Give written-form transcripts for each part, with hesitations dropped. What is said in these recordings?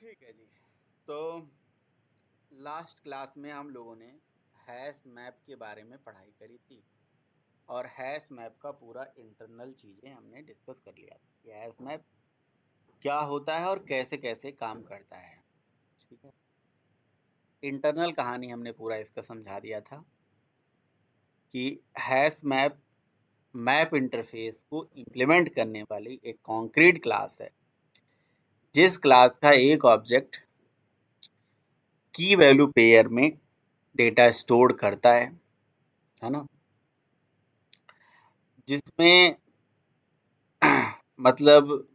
ठीक है जी। तो लास्ट क्लास में हम लोगों ने हैश मैप के बारे में पढ़ाई करी थी और हैश मैप का पूरा इंटरनल चीज़ें हमने डिस्कस कर लिया था कि हैश मैप क्या होता है और कैसे कैसे काम करता है। ठीक है, इंटरनल कहानी हमने पूरा इसका समझा दिया था कि हैश मैप मैप इंटरफेस को इम्प्लीमेंट करने वाली एक कॉन्क्रीट क्लास है, जिस क्लास का एक ऑब्जेक्ट की वैल्यू पेयर में डेटा स्टोर करता है ना, जिसमें मतलब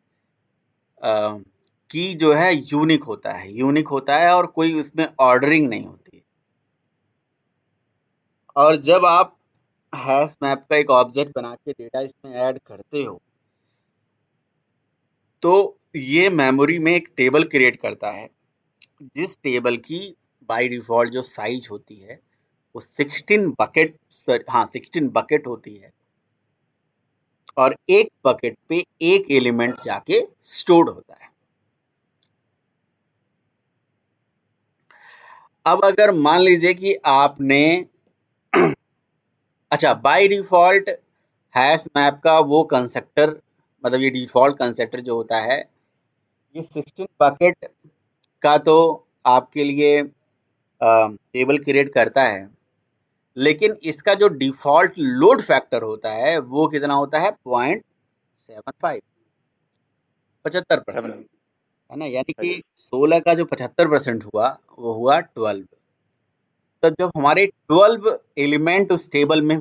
की जो है यूनिक होता है और कोई उसमें ऑर्डरिंग नहीं होती। और जब आप हैश मैप का एक ऑब्जेक्ट बना के डेटा इसमें ऐड करते हो तो ये मेमोरी में एक टेबल क्रिएट करता है, जिस टेबल की बाय डिफॉल्ट जो साइज होती है वो 16 बकेट होती है और एक बकेट पे एक एलिमेंट जाके स्टोर्ड होता है। अब अगर मान लीजिए कि आपने अच्छा, बाय डिफॉल्ट हैश मैप का वो कंस्ट्रक्टर, मतलब ये डिफॉल्ट कंस्ट्रक्टर जो होता है ये 16 बकेट का तो आपके लिए टेबल क्रिएट करता है, लेकिन इसका जो डिफॉल्ट लोड फैक्टर होता है वो कितना होता है? 0.75, 75%, सेवन। है ना। यानी हाँ कि जी। 16 का जो 75% हुआ वो हुआ 12। तब जब हमारे 12 एलिमेंट उस टेबल में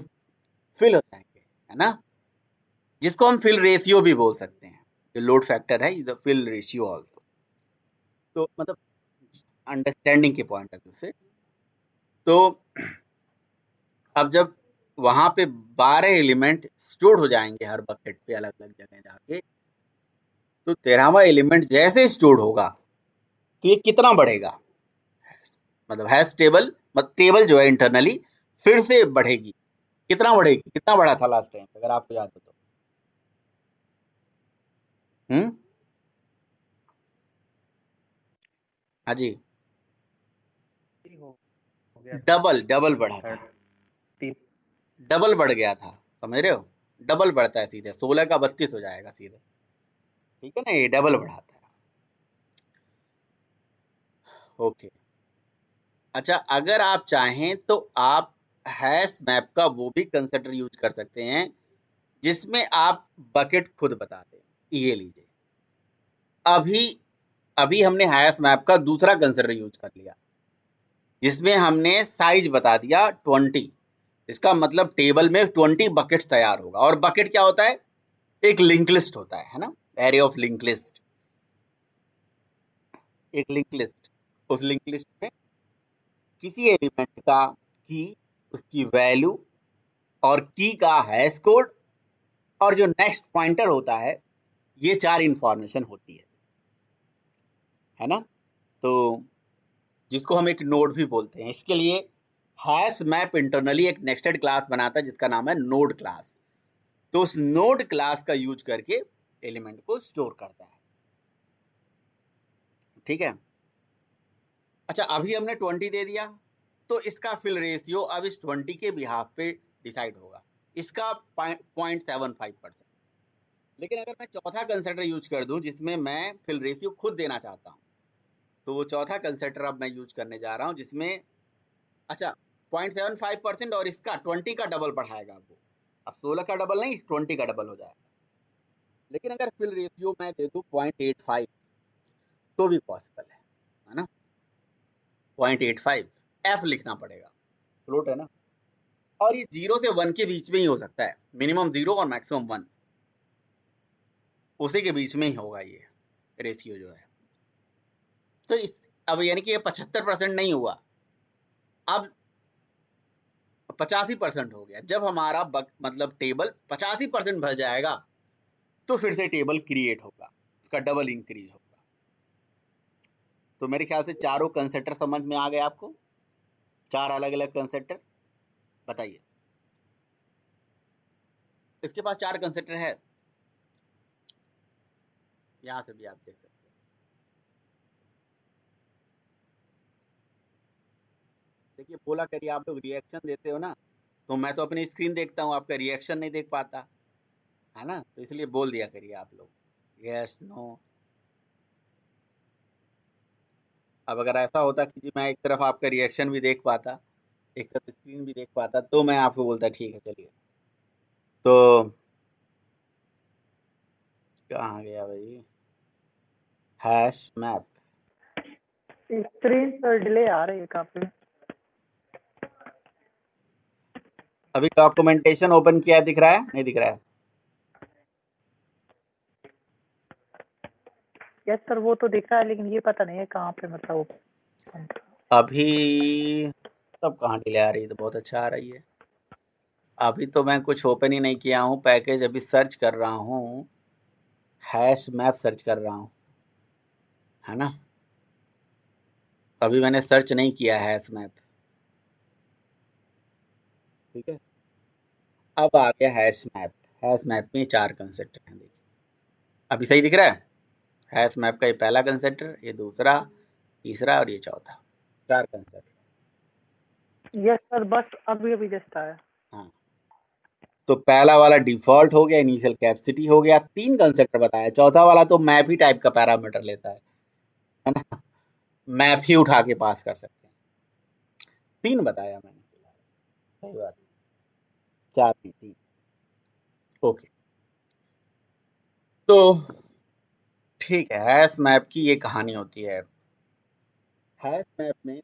फिल हो जाएंगे, है ना, जिसको हम फिल रेशियो भी बोल सकते हैं, जो लोड फैक्टर है is the fill ratio also. तो मतलब अंडरस्टैंडिंग के पॉइंट ऑफ व्यू से, तो अब जब वहां पे 12 एलिमेंट स्टोर हो जाएंगे हर बकेट पे अलग अलग जगह जाके, तो 13वां एलिमेंट जैसे स्टोर होगा तो ये कितना बढ़ेगा, मतलब हैश टेबल, मतलब टेबल जो है इंटरनली फिर से बढ़ेगी। कितना बढ़ेगी? कितना बढ़ा था लास्ट टाइम अगर आपको याद हो तो? हम्म, हाँ जी, हो गया था डबल डबल बढ़ा था, 30। डबल बढ़ गया था, समझ रहे हो? डबल बढ़ता है सीधे, 16 का 32 हो जाएगा सीधे। ठीक है ना, ये डबल बढ़ाता है। ओके। अच्छा, अगर आप चाहें तो आप हैश मैप का वो भी कंस्ट्रक्टर यूज कर सकते हैं जिसमें आप बकेट खुद बता दें। ये लीजिए, अभी अभी हमने हैश मैप का दूसरा कंस्ट्रक्टर यूज कर लिया जिसमें हमने साइज बता दिया 20। इसका मतलब टेबल में 20 बकेट्स तैयार होगा। और बकेट क्या होता है? एक लिंक लिस्ट होता है ना, एरे ऑफ लिंक लिस्ट। एक लिंक लिस्ट, उस लिंक लिस्ट में किसी एलिमेंट का की, उसकी वैल्यू और की का हैश कोड और जो नेक्स्ट पॉइंटर होता है, ये 4 इंफॉर्मेशन होती है ना। तो जिसको हम एक नोड भी बोलते हैं। इसके लिए हैश मैप इंटरनली एक नेक्स्टेड क्लास बनाता है जिसका नाम है नोड क्लास। तो उस नोड क्लास का यूज करके एलिमेंट को स्टोर करता है। ठीक है। अच्छा, अभी हमने 20 दे दिया तो इसका फिल रेशियो अब इस 20 के बिहाफ पे डिसाइड होगा, इसका 0.75%। लेकिन अगर मैं चौथा कंसिडर यूज कर दूं जिसमें मैं फिल रेशियो खुद देना चाहता हूं, तो वो चौथा कंसिडर अब मैं यूज करने जा रहा हूं जिसमें, अच्छा, 0.75% और इसका 20 का डबल बढ़ाएगा वो। अब 16 का डबल नहीं, 20 का डबल हो जाएगा। लेकिन अगर फिल रेशियो मैं दे दूं 0.85 तो भी पॉसिबल है ना। 0.85 एफ लिखना पड़ेगा, फ्लोट है ना। और ये 0 से 1 के बीच में ही हो सकता है, मिनिमम 0 और मैक्सिमम 1, उसी के बीच में ही होगा ये रेशियो जो है। तो इस, अब यानी कि ये 75% नहीं हुआ, अब 85% हो गया। जब हमारा मतलब टेबल 85% भर जाएगा तो फिर से टेबल क्रिएट होगा, उसका डबल इंक्रीज होगा। तो मेरे ख्याल से चारों कंसेप्टर समझ में आ गए आपको, 4 अलग अलग कंसेप्टर। बताइए, इसके पास 4 कंसेप्टर है, यहाँ से भी आप देख सकते देखिए बोला करिए, आप लोग रिएक्शन देते हो ना, तो मैं तो अपनी स्क्रीन देखता हूँ, आपका रिएक्शन नहीं देख पाता, है ना, तो इसलिए बोल दिया करिए आप लोग यस नो। अब अगर ऐसा होता कि जी मैं एक तरफ आपका रिएक्शन भी देख पाता, एक तरफ स्क्रीन भी देख पाता, तो मैं आपको बोलता ठीक है चलिए। तो कहाँ गया भाई हैश मैप? स्क्रीन पर डिले आ रही है काफी। अभी डॉक्यूमेंटेशन ओपन किया दिख रहा है, नहीं दिख रहा है? यस सर, वो तो दिख रहा है, लेकिन ये पता नहीं है कहाँ पे मतलब open था। अभी तब कहाँ डिले आ रही है, तो बहुत अच्छा आ रही है। अभी तो मैं कुछ ओपन ही नहीं किया हूँ पैकेज, अभी सर्च कर रहा हूँ, हैश मैप सर्च कर रहा हूँ, है ना। अभी मैंने सर्च नहीं किया हैश मैप, ठीक है। अब आ गया हैश मैप। हैश मैप में 4 कंसेप्ट हैं, देखिए अभी सही दिख रहा है। हैश मैप का ये पहला कंसेप्टर, ये दूसरा, तीसरा और ये चौथा, 4 कंसेप्ट। यस सर, बस अभी अभी जस्ट आया। हाँ, तो पहला वाला डिफॉल्ट हो गया, इनिशियल कैपेसिटी हो गया, 3 कंसेप्ट बताया। चौथा वाला तो मैप ही टाइप का पैरामीटर लेता है ना, मैप ही उठा के पास कर सकते हैं। 3 बताया मैंने, सही बात है, 4 नहीं 3। ओके, तो ठीक है, हैश मैप की ये कहानी होती है। हैश मैप में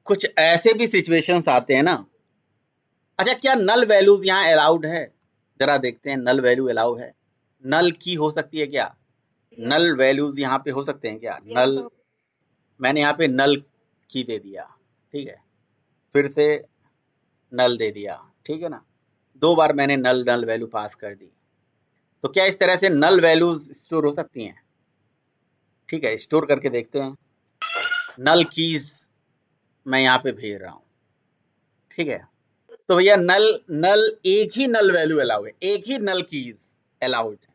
कुछ ऐसे भी सिचुएशंस आते हैं ना। अच्छा, क्या नल वैल्यूज यहाँ अलाउड है? जरा देखते हैं, नल वैल्यू अलाउ है? नल की हो सकती है क्या? नल वैल्यूज यहाँ पे हो सकते हैं क्या? नल, मैंने यहाँ पे नल की दे दिया, ठीक है, फिर से नल दे दिया, ठीक है ना, 2 बार मैंने नल नल वैल्यू पास कर दी। तो क्या इस तरह से नल वैल्यूज स्टोर हो सकती हैं? ठीक है, स्टोर करके देखते हैं। नल कीज मैं यहाँ पे भेज रहा हूँ, ठीक है। तो भैया नल नल एक ही नल वैल्यू अलाउ है, एक ही नल कीज अलाउड है,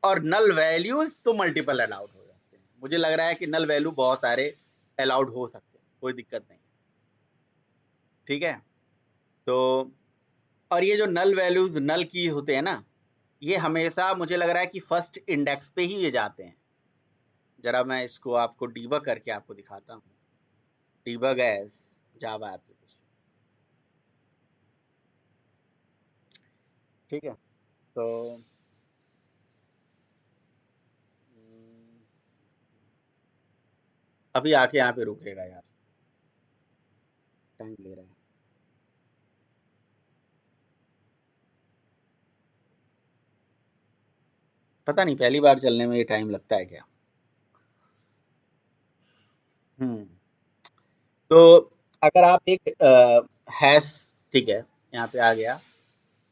और नल वैल्यूज तो मल्टीपल अलाउड हो जाते हैं। मुझे लग रहा है कि नल वैल्यू बहुत सारे अलाउड हो सकते हैं, कोई दिक्कत नहीं, ठीक है। तो और ये जो नल वैल्यूज नल की होते हैं ना, ये हमेशा मुझे लग रहा है कि फर्स्ट इंडेक्स पे ही ये जाते हैं। जरा मैं इसको आपको डीबग करके आपको दिखाता हूँ, डीबग एज जावा एप्लीकेशन, ठीक है। तो अभी आके यहाँ पे रुकेगा यार, टाइम ले रहा है। पता नहीं पहली बार चलने में ये टाइम लगता है क्या। हम्म, तो अगर आप एक हैश, ठीक है, यहाँ पे आ गया,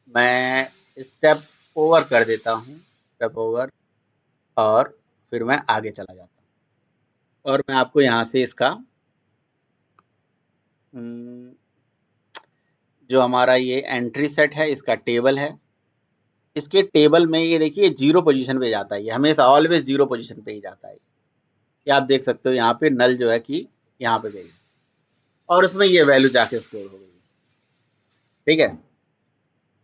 मैं स्टेप ओवर कर देता हूँ, स्टेप ओवर, और फिर मैं आगे चला जाता हूँ, और मैं आपको यहाँ से इसका जो हमारा ये एंट्री सेट है, इसका टेबल है, इसके टेबल में ये देखिए 0 पोजीशन पे जाता है, ये हमेशा ऑलवेज 0 पोजीशन पे ही जाता है। ये आप देख सकते हो, यहाँ पे नल जो है कि यहाँ पे गई, और उसमें ये वैल्यू जाके स्टोर हो गई, ठीक है।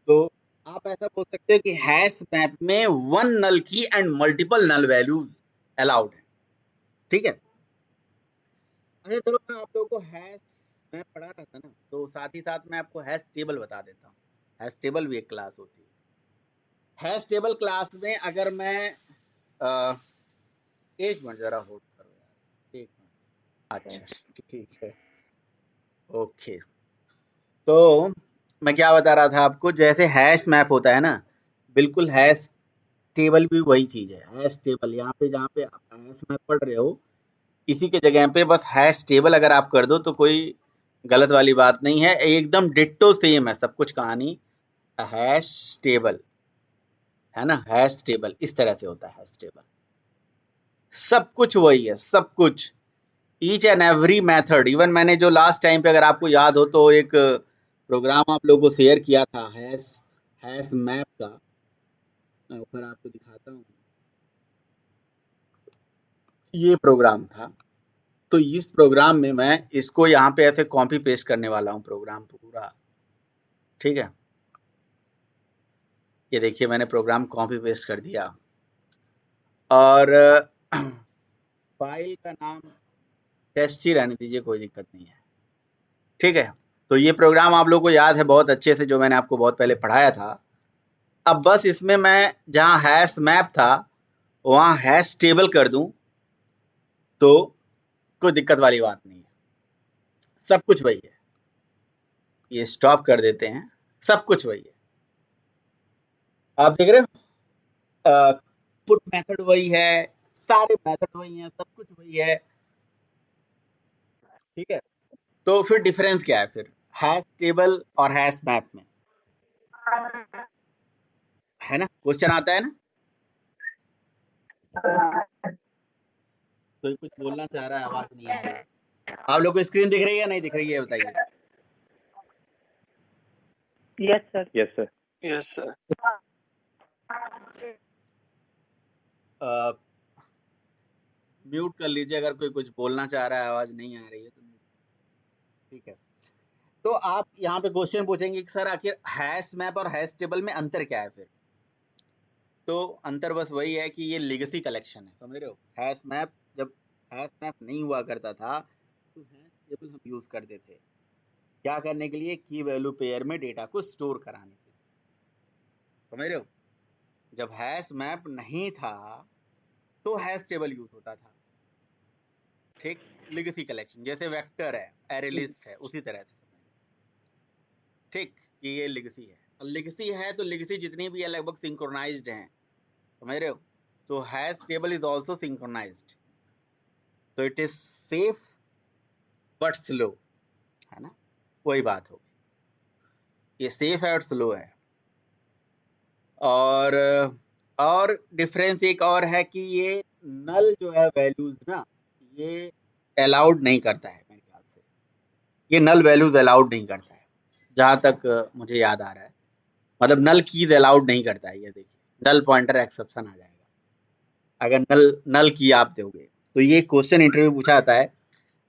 तो आप ऐसा बोल सकते हो कि हैश मैप में one null key and multiple null values allowed है, ठीक है। अच्छा चलो, मैं आप लोगों को हैश मैप पढ़ा रहा था ना, तो साथ ही साथ मैं आपको हैश टेबल बता देता हूँ। हैश टेबल भी एक क्लास होती है। हैश टेबल क्लास में अगर मैं एक मिनट जरा होल्ड करो यार, एक मिनट, अच्छा ठीक है, ओके। तो मैं क्या बता रहा था आपको, जैसे हैश मैप होता है ना, बिल्कुल हैश टेबल भी वही चीज है। हैश टेबल यहाँ पे जहाँ पे आप हैश मैप पढ़ रहे हो, इसी के जगह पे बस हैश टेबल अगर आप कर दो तो कोई गलत वाली बात नहीं है, एकदम डिट्टो सेम है सब कुछ कहानी। हैश टेबल, है ना, हैश टेबल इस तरह से होता है, हैश टेबल सब कुछ वही है, सब कुछ, each and every method. Even मैंने जो लास्ट टाइम पे अगर आपको याद हो तो एक प्रोग्राम आप लोगों को शेयर किया था हैश हैश मैप का, मैं ऊपर आपको दिखाता हूँ, ये प्रोग्राम था, तो इस प्रोग्राम में मैं इसको यहाँ पे ऐसे कॉपी पेस्ट करने वाला हूँ प्रोग्राम पूरा, ठीक है। ये देखिए मैंने प्रोग्राम कॉपी पेस्ट कर दिया और फाइल का नाम टेस्ट ही रहने दीजिए, कोई दिक्कत नहीं है, ठीक है। तो ये प्रोग्राम आप लोग को याद है बहुत अच्छे से, जो मैंने आपको बहुत पहले पढ़ाया था। अब बस इसमें मैं जहाँ हैश मैप था वहाँ हैश टेबल कर दूं तो कोई दिक्कत वाली बात नहीं है, सब कुछ वही है। ये स्टॉप कर देते हैं, सब कुछ वही है, आप देख रहे हो। पुट मेथड वही है, सारे मेथड वही हैं, सब कुछ वही है, ठीक है। तो फिर डिफरेंस क्या है फिर हैश टेबल और हैश मैप में, है ना? क्वेश्चन आता है ना, कोई कुछ बोलना चाह रहा है, आवाज नहीं आ रही है। आप लोग को स्क्रीन दिख रही है या नहीं दिख रही है बताइए। Yes sir. Yes sir. Yes sir. Mute कर लीजिए अगर कोई कुछ बोलना चाह रहा है, आवाज नहीं आ रही है तो, ठीक है। तो आप यहाँ पे क्वेश्चन पूछेंगे कि सर आखिर हैश मैप और हैश टेबल में अंतर क्या है फिर, तो अंतर बस वही है कि ये लेगेसी कलेक्शन है, समझ रहे हो। हैश मैप जब हैश मैप नहीं हुआ करता था तो हैश टेबल हम यूज करते थे क्या करने के लिए, की वैल्यू पेयर में डेटा को स्टोर कराने के लिए, समझ रहे हो। जब हैश मैप नहीं था तो हैश टेबल यूज होता था, ठीक। लेगेसी कलेक्शन जैसे वेक्टर है, एरे लिस्ट है, उसी तरह से, ठीक। कि ये लेगेसी है, और लेगेसी है तो लेगेसी जितनी भी है लगभग सिंक्रोनाइज्ड हैं, समझ रहे हो। तो hash table is also synchronized, तो it is safe but slow, है ना, वही बात होगी। ये सेफ है और स्लो है। और डिफरेंस एक और है कि ये नल जो है वैल्यूज ना, ये अलाउड नहीं करता है मेरे ख्याल से, ये नल वैल्यूज अलाउड नहीं करता है जहां तक मुझे याद आ रहा है, मतलब नल कीज अलाउड नहीं करता है। ये देखिए नल पॉइंटर एक्सेप्शन आ जाएगा अगर नल की आप दोगे। तो ये क्वेश्चन इंटरव्यू पूछा जाता है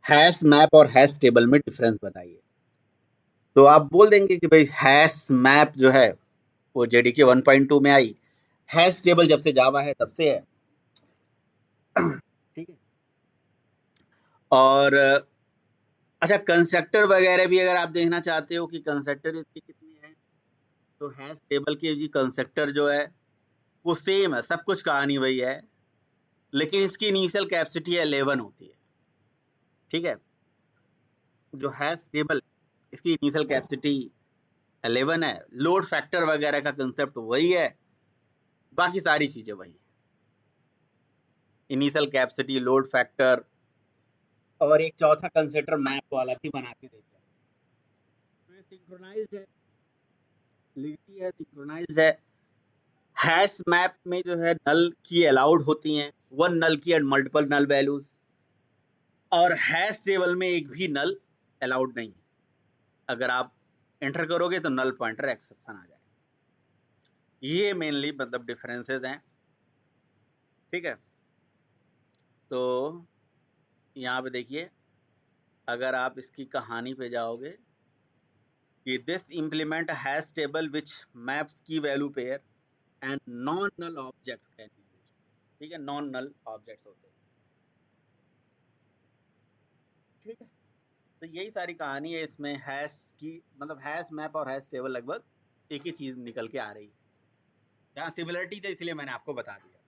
हैश मैप और हैश टेबल में डिफरेंस बताइए, तो आप बोल देंगे कि भाई हैश मैप जो है वो जेडीके 1.2 में आई, हैश टेबल जब से जावा है तब से है, ठीक है। और अच्छा कंस्ट्रक्टर वगैरह भी अगर आप देखना चाहते हो कि कंस्ट्रक्टर इसके कितने हैं, तो हैश टेबल के जी कंस्ट्रक्टर जो है वो सेम है, सब कुछ कहानी वही है, लेकिन इसकी इनिशियल कैपेसिटी 11 होती है, ठीक है। जो हैश टेबल इसकी इनिशियल कैपेसिटी 11 है, लोड फैक्टर वगैरह का कंसेप्ट वही है, बाकी सारी चीजें वही है, इनिशियल कैपेसिटी, लोड फैक्टर, और एक चौथा कंस्ट्रक्टर मैप वाला भी बना के देते हैं। तो ये सिंक्रोनाइज्ड है, लिगटी है, सिंक्रोनाइज्ड है। हैश मैप में जो है नल की अलाउड होती हैं, one null key and multiple null values, और हैश टेबल में एक भी नल अलाउड नहीं है, अगर आप एंटर करोगे तो नल पॉइंटर एक्सेप्शन आ जाएगा। ये मेनली मतलब डिफरेंसेस हैं, ठीक है। तो यहाँ पे देखिए अगर आप इसकी कहानी पे जाओगे कि this implement hash table which maps key value pair and non null objects can be used, ठीक है, नॉन नल ऑब्जेक्ट्स होते हैं, ठीक है। तो यही सारी कहानी है इसमें, हैश की मतलब हैश मैप और हैश टेबल लगभग एक ही चीज निकल के आ रही है, यहाँ सिमिलरिटी थी इसलिए मैंने आपको बता दिया,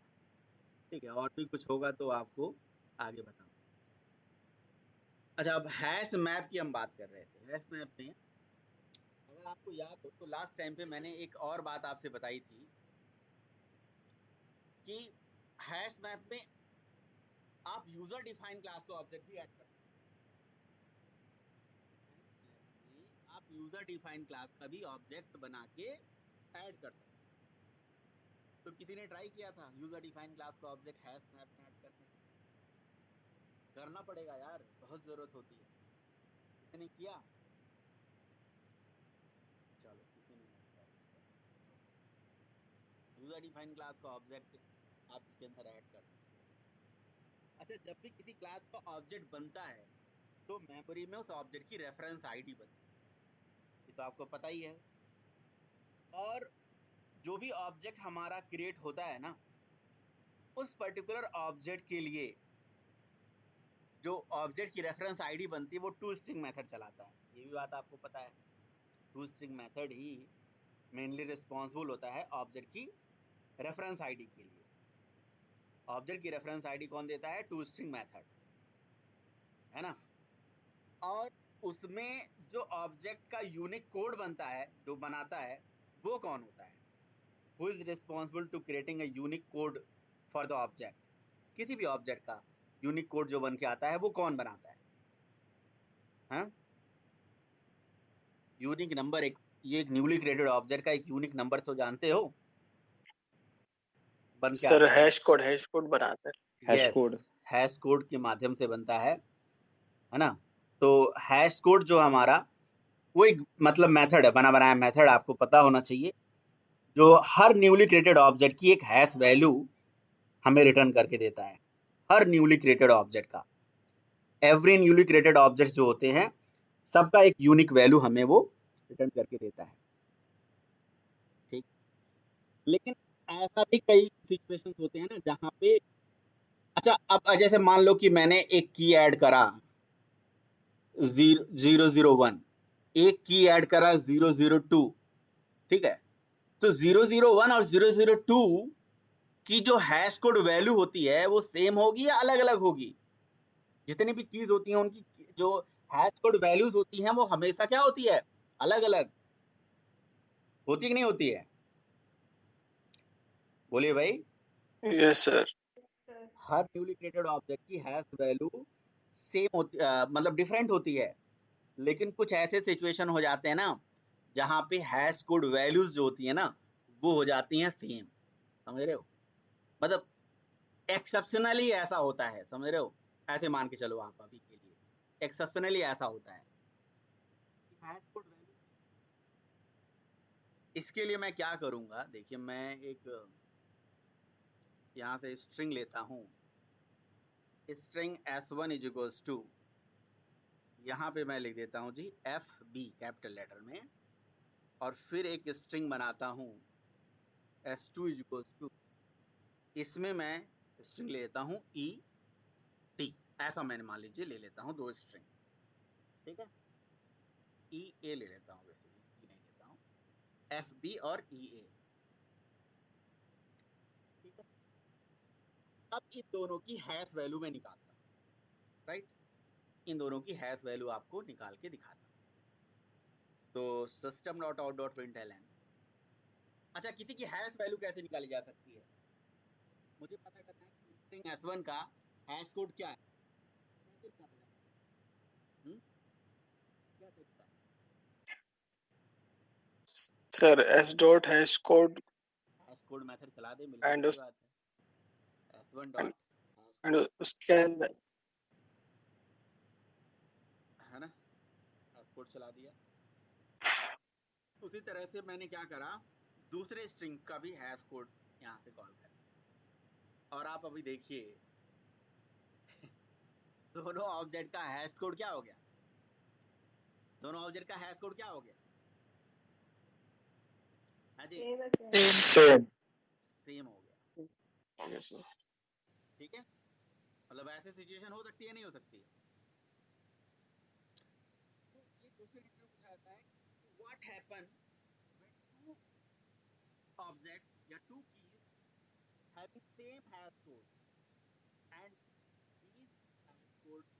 ठीक है। और भी कुछ होगा तो आपको आगे बताऊँ। अच्छा अब हैश मैप की हम बात कर रहे थे, हैश मैप में अगर आपको याद हो तो लास्ट टाइम पे मैंने एक और बात आपसे बताई थी कि हैश मैप में आप यूजर डिफाइन क्लास का ऑब्जेक्ट भी ऐड कर सकते हैं, आप यूजर डिफाइन क्लास का भी ऑब्जेक्ट बना के ऐड कर सकते हैं। तो किसी ने ट्राई किया था यूजर डिफाइन क्लास का ऑब्जेक्ट हैश मैप में ऐड करने, करना पड़ेगा यार, बहुत जरूरत होती है, किसी ने किया, चलो किसी ने नहीं किया, यूजर डिफाइन क्लास का ऑब्जेक्ट आप इसके अंदर ऐड कर सकते हैं। अच्छा, जब भी किसी क्लास का ऑब्जेक्ट बनता है तो मेमोरी में उस ऑब्जेक्ट की रेफरेंस आईडी बनती है, ये तो आपको पता ही है। और जो भी ऑब्जेक्ट हमारा क्रिएट होता है ना, उस पर्टिकुलर ऑब्जेक्ट के लिए जो ऑब्जेक्ट की रेफरेंस आईडी बनती है वो टू स्ट्रिंग मेथड चलाता है, ये भी बात आपको पता है। टू स्ट्रिंग मेथड ही मेनली रिस्पॉन्सिबल होता है ऑब्जेक्ट की रेफरेंस आईडी के लिए। ऑब्जेक्ट की रेफरेंस आईडी कौन देता है? टू स्ट्रिंग मेथड, है ना। और उसमें जो ऑब्जेक्ट का यूनिक कोड बनता है, जो बनाता है, वो कौन होता है? Who is responsible to creating a unique code for the object? किसी भी ऑब्जेक्ट का यूनिक कोड जो बन के आता है वो कौन बनाता है? हाँ, यूनिक नंबर, ये एक न्यूली क्रिएटेड ऑब्जेक्ट का एक यूनिक नंबर तो जानते हो बन के सर आता है। हैश कोड बनाते हैं। यस, हैश कोड के माध्यम से बनता है ना। तो हैश कोड जो हमारा वो एक मतलब मेथड है, बना बनाया मेथड, आपको पता होना चाहिए, जो हर न्यूली क्रिएटेड ऑब्जेक्ट की एक हैश वैल्यू हमें रिटर्न करके देता है। हर न्यूली क्रिएटेड ऑब्जेक्ट का, एवरी न्यूली क्रिएटेड ऑब्जेक्ट जो होते हैं सबका एक यूनिक वैल्यू हमें वो रिटर्न करके देता है, ठीक। लेकिन ऐसा भी कई सिचुएशंस होते हैं ना जहाँ पे, अच्छा अब जैसे मान लो कि मैंने एक की ऐड करा 001, एक की ऐड करा 002, ठीक है। तो 001 और 002 की जो हैश कोड वैल्यू होती है वो सेम होगी या अलग अलग होगी? जितनी भी कीज होती हैं उनकी जो हैश कोड वैल्यूज होती हैं वो हमेशा क्या होती है? अलग अलग होती कि नहीं होती है? बोलिए भाई। Yes sir. हर न्यूली क्रिएटेड ऑब्जेक्ट की हैश वैल्यू सेम होती, मतलब डिफरेंट होती है। लेकिन कुछ ऐसे सिचुएशन हो जाते हैं ना जहाँ पे हैश कोड वैल्यूज जो होती है ना वो हो जाती हैं सेम, समझ रहे हो? मतलब एक्सेप्शनली ऐसा होता है, समझ रहे हो? ऐसे मान के चलो आप अभी के लिए, एक्सेप्शनली ऐसा होता है हैश कोड वैल्यू। इसके लिए मैं क्या करूंगा, देखिए मैं एक यहाँ से स्ट्रिंग लेता हूँ, string s1 is equals to, यहाँ पे मैं लिख देता हूँ जी FB कैपिटल लेटर में, और फिर एक स्ट्रिंग बनाता हूँ s2 इज इक्वल्स टू, इसमें मैं स्ट्रिंग ले लेता हूँ ET, ऐसा मैंने मान लीजिए ले लेता हूँ दो स्ट्रिंग, ठीक है। EA ले लेता हूँ, वैसे E नहीं लेता हूँ, FB और EA, ठीक है। अब इन दोनों की हैश वैल्यू में निकालता हूँ, राइट। इन दोनों की हैश वैल्यू आपको निकाल के दिखाता हूँ। तो system dot out dot println, अच्छा किसी की हैश वैल्यू कैसे निकाली जा सकती है? मुझे पता करना है कि स्ट्रिंग s1 का हैश कोड क्या है, कैसे निकाला जाता है? कैसे पता? Sir S dot hash code hash code method चला दे, मिल गई, एंड सही बात है। s1 डॉट एंड उसके अंदर है ना, हैश कोड चला दिया। उसी तरह से मैंने क्या करा, दूसरे स्ट्रिंग का भी हैश कोड यहाँ से कॉल कर, और आप अभी देखिए दोनों ऑब्जेक्ट का हैश कोड क्या हो गया? दोनों ऑब्जेक्ट का हैश कोड क्या हो गया? हाँ जी, सेम हो गया, ठीक है। मतलब ऐसे सिचुएशन हो सकती है, नहीं हो सकती है? तो ये क्वेश्चन इंटरव्यू पूछा जाता है, what happen when two object या two keys having same hash code and these hash codes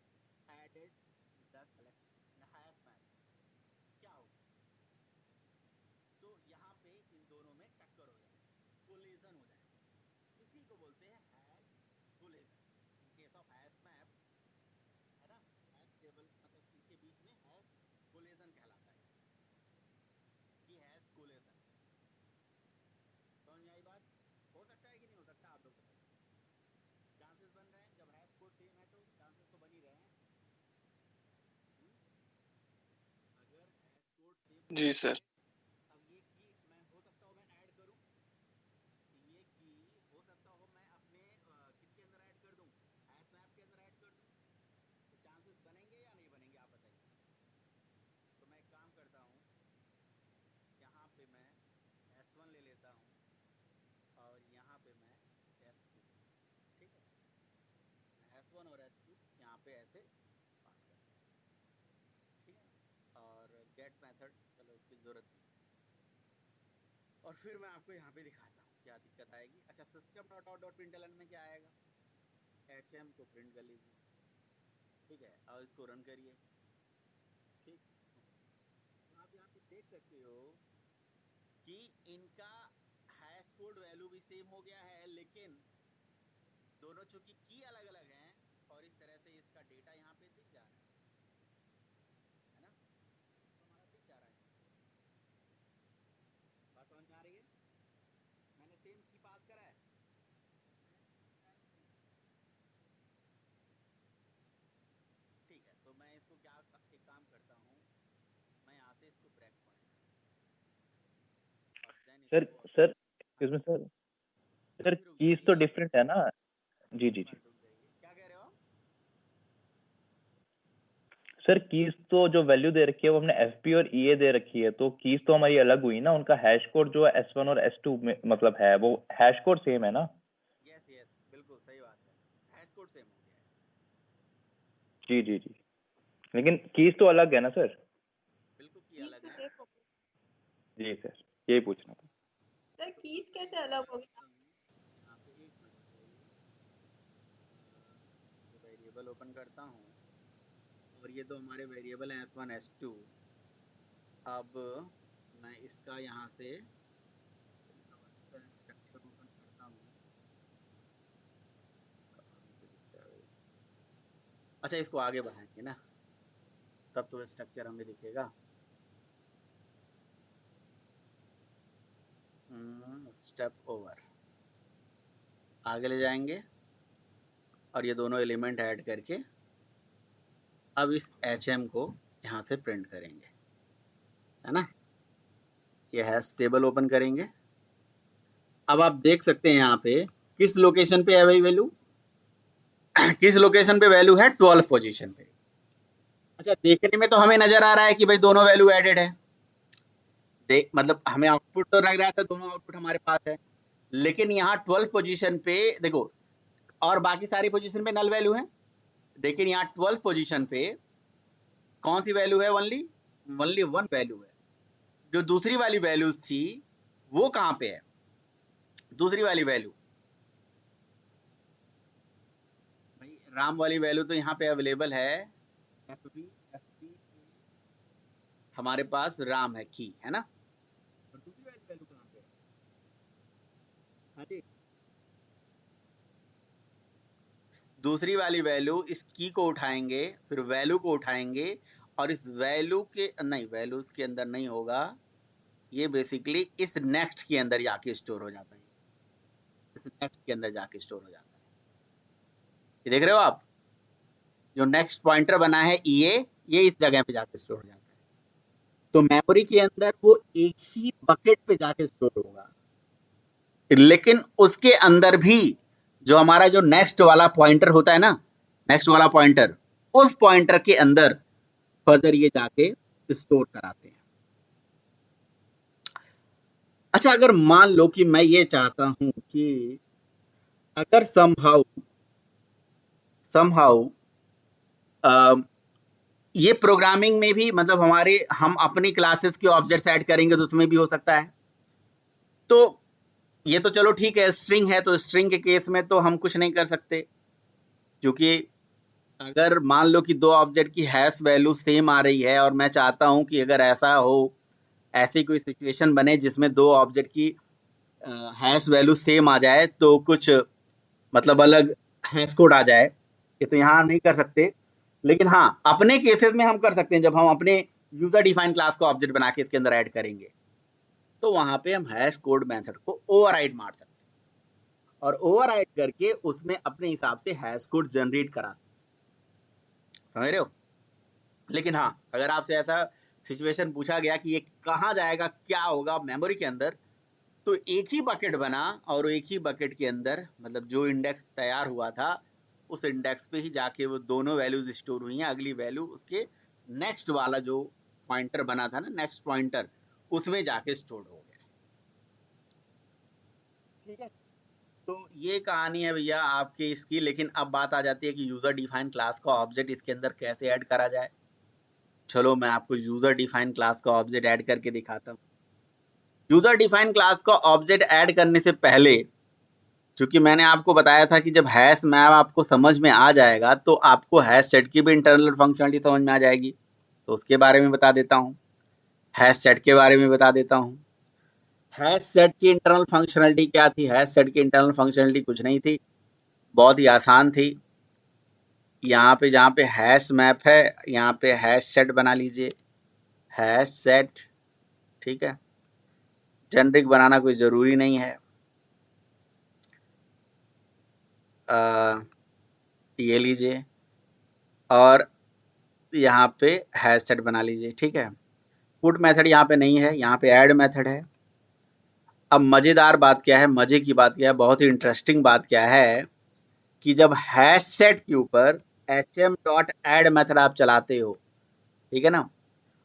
added in the collection in the hash map, क्या होगा? तो यहाँ पे इन दोनों में टक्कर हो जाएगी, कोलिजन हो जाएगा, इसी को बोलते हैं hash collision. In case of hash map, है ना, हैश टेबल, मतलब इनके बीच में हैश कोलिजन कहलाता है, ये हैश कोलिजन। समझ में आई बात? हो सकता है कि नहीं हो सकता, आप लोग बताइए। चांसेस बन रहे हैं, जब हैश कोड सेम है तो चांसेस तो बन ही रहे हैं। अगर हैश कोड सेम जी सर। अब ये की मैं हो सकता हूँ मैं ऐड करूँ, ये की हो सकता हो मैं अपने किसके अंदर ऐड कर दूँ, हैश मैप के S1 और S2 यहाँ पे ऐसे पास कर, ठीक है। और गेट मेथड चलो इसकी जरूरत नहीं। और फिर मैं आपको यहाँ पे दिखाता हूँ क्या दिक्कत आएगी। अच्छा, system dot out dot println में क्या आएगा, HM को प्रिंट कर लीजिए, ठीक है, और इसको रन करिए, ठीक। तो आप यहाँ पे देख सकते हो कि इनका हैश कोड वैल्यू भी सेम हो गया है, लेकिन दोनों चूंकि की अलग अलग हैं और इस तरह से इसका डेटा यहाँ पे दिख जा रहा है ना, तो हमारा दिख जा रहा है। बात समझ में आ रही है? मैंने सेम की पास करा है, ठीक है। तो मैं इसको क्या एक काम करता हूँ, मैं यहाँ से इसको ब्रेक पॉइंट और देन सर इसको sir excuse me sir, sir keys तो डिफरेंट है ना। जी जी जी क्या कह रहे हो? सर, कीज तो जो वैल्यू दे रखी है वो हमने FP और EA दे रखी है, तो कीज तो हमारी अलग हुई ना। उनका हैश कोड जो है S1 और S2 में मतलब है, वो हैश कोड सेम है ना। यस यस, बिल्कुल सही बात है, हैश कोड सेम हो गया है। जी जी जी, लेकिन कीज तो अलग है ना सर। बिल्कुल की अलग है। जी सर, यही पूछना था। सर कीज कैसे अलग हो गया? यहाँ पे एक मिनट बताइए, वेरिएबल ओपन करता हूँ और ये तो हमारे वेरिएबल हैं S1 S2। अब मैं इसका यहाँ से स्ट्रक्चर ओपन करता हूँ, अच्छा इसको आगे बढ़ाएंगे ना, तब तो स्ट्रक्चर हमें दिखेगा। स्टेप ओवर, आगे ले जाएंगे और ये दोनों एलिमेंट ऐड करके अब इस HM को यहाँ से प्रिंट करेंगे, है ना। ये हैश टेबल ओपन करेंगे। अब आप देख सकते हैं यहाँ पे किस लोकेशन पे है भाई वैल्यू, किस लोकेशन पे वैल्यू है, 12 पोजीशन पे। अच्छा, देखने में तो हमें नजर आ रहा है कि भाई दोनों वैल्यू एडेड है, देख मतलब हमें आउटपुट तो लग रहा था दोनों आउटपुट हमारे पास है, लेकिन यहाँ 12 पोजीशन पे देखो और बाकी सारी पोजीशन पे नल वैल्यू है, लेकिन यहाँ 12 पोजीशन पे कौन सी वैल्यू है, ओनली वन वैल्यू है। जो दूसरी वाली वैल्यूज थी वो कहाँ पे है, दूसरी वाली वैल्यू भाई राम वाली वैल्यू तो यहाँ पे अवेलेबल है, FB हमारे पास राम है, की है ना, और दूसरी वाली वैल्यू कहाँ पे है? हाँ जी, दूसरी वाली वैल्यू इस की को उठाएंगे, फिर वैल्यू को उठाएंगे और इस वैल्यू के नहीं, वैल्यूज के अंदर नहीं होगा, ये बेसिकली इस नेक्स्ट के अंदर जाके स्टोर हो जाता है, इस नेक्स्ट के अंदर जाके स्टोर हो जाता है। ये देख रहे हो आप, जो नेक्स्ट पॉइंटर बना है EA, ये इस जगह पे जाके स्टोर हो जाता है। तो मेमोरी के अंदर वो एक ही बकेट पे जाके स्टोर होगा, लेकिन उसके अंदर भी जो हमारा जो नेक्स्ट वाला पॉइंटर होता है ना, नेक्स्ट वाला पॉइंटर, उस पॉइंटर के अंदर फर्दर ये जाके स्टोर कराते हैं। अच्छा, अगर मान लो कि मैं ये चाहता हूं कि अगर समहाउ ये प्रोग्रामिंग में भी मतलब हम अपनी क्लासेस के ऑब्जेक्ट्स ऐड करेंगे तो उसमें भी हो सकता है। तो ये तो चलो ठीक है, स्ट्रिंग है तो स्ट्रिंग के केस में तो हम कुछ नहीं कर सकते, क्योंकि अगर मान लो कि दो ऑब्जेक्ट की हैश वैल्यू सेम आ रही है और मैं चाहता हूं कि अगर ऐसा हो, ऐसी कोई सिचुएशन बने जिसमें दो ऑब्जेक्ट की हैश वैल्यू सेम आ जाए तो कुछ मतलब अलग हैश कोड आ जाए, ये तो यहाँ नहीं कर सकते। लेकिन हाँ, अपने केसेस में हम कर सकते हैं, जब हम अपने यूजर डिफाइन क्लास को ऑब्जेक्ट बना के इसके अंदर ऐड करेंगे तो वहां पे हम हैश कोड मेथड को ओवरराइड मार सकते हैं और ओवरराइड करके उसमें अपने हिसाब से हैश कोड जनरेट करा सकते हैं, समझ रहे हो। लेकिन हाँ, अगर आपसे ऐसा सिचुएशन पूछा गया कि ये कहाँ जाएगा, क्या होगा मेमोरी के अंदर, तो एक ही बकेट बना और एक ही बकेट के अंदर मतलब जो इंडेक्स तैयार हुआ था उस इंडेक्स पे ही जाके वो दोनों वैल्यूज स्टोर हुई हैं। अगली वैल्यू उसके नेक्स्ट वाला जो पॉइंटर बना था ना, नेक्स्ट पॉइंटर, उसमें जाके स्टोर हो गया, ठीक है। तो तो ये कहानी है भैया आपकी इसकी। लेकिन अब बात आ जाती है कि यूजर डिफाइन क्लास का ऑब्जेक्ट इसके अंदर कैसे ऐड करा जाए। चलो मैं आपको यूजर डिफाइन क्लास का ऑब्जेक्ट ऐड करके दिखाता हूँ। यूजर डिफाइन क्लास का ऑब्जेक्ट ऐड करने से पहले, क्योंकि मैंने आपको बताया था कि जब हैश मैप आपको समझ में आ जाएगा तो आपको हैश सेट की भी इंटरनल फंक्शनलिटी समझ में आ जाएगी। तो उसके बारे में बता देता हूँ, हैश सेट के बारे में बता देता हूँ। हैश सेट की इंटरनल फंक्शनलिटी क्या थी? हैश सेट की इंटरनल फंक्शनलिटी कुछ नहीं थी, बहुत ही आसान थी। यहाँ पे जहाँ पे हैश मैप है यहाँ पे हैश सेट बना लीजिए, हैश सेट, ठीक है। जेनरिक बनाना कोई ज़रूरी नहीं है। ये लीजिए और यहाँ पे हैश सेट बना लीजिए, ठीक है। पुट मेथड यहाँ पे नहीं है, यहाँ पे ऐड मेथड है। अब मज़ेदार बात क्या है, मज़े की बात क्या है, बहुत ही इंटरेस्टिंग बात क्या है कि जब हैश सेट के ऊपर hm.add मेथड आप चलाते हो, ठीक है ना,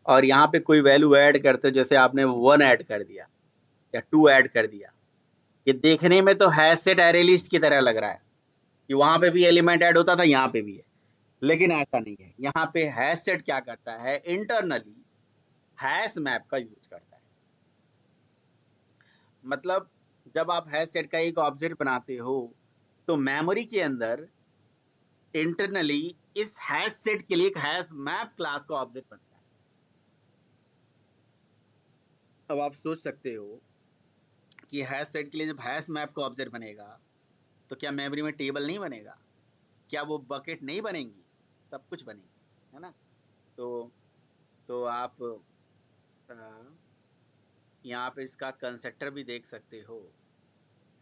और यहाँ पे कोई वैल्यू ऐड करते हो, जैसे आपने 1 ऐड कर दिया या 2 ऐड कर दिया, ये देखने में तो हैश सेट अरे लिस्ट की तरह लग रहा है कि वहाँ पे भी एलिमेंट ऐड होता था, यहाँ पे भी है, लेकिन ऐसा नहीं है। यहाँ पे हैश सेट क्या करता है, इंटरनली हैश मैप का यूज करता है। मतलब जब आप हैश सेट का एक ऑब्जेक्ट बनाते हो तो मेमोरी के अंदर इंटरनली इस हैश सेट के लिए एक हैश मैप क्लास का ऑब्जेक्ट बनता है। अब आप सोच सकते हो कि हैश सेट के लिए जब हैश मैप का ऑब्जेक्ट बनेगा तो क्या मेमोरी में टेबल नहीं बनेगा, क्या वो बकेट नहीं बनेंगी, सब कुछ बनेगी, है ना। तो आप यहाँ पे इसका कंस्ट्रक्टर भी देख सकते हो,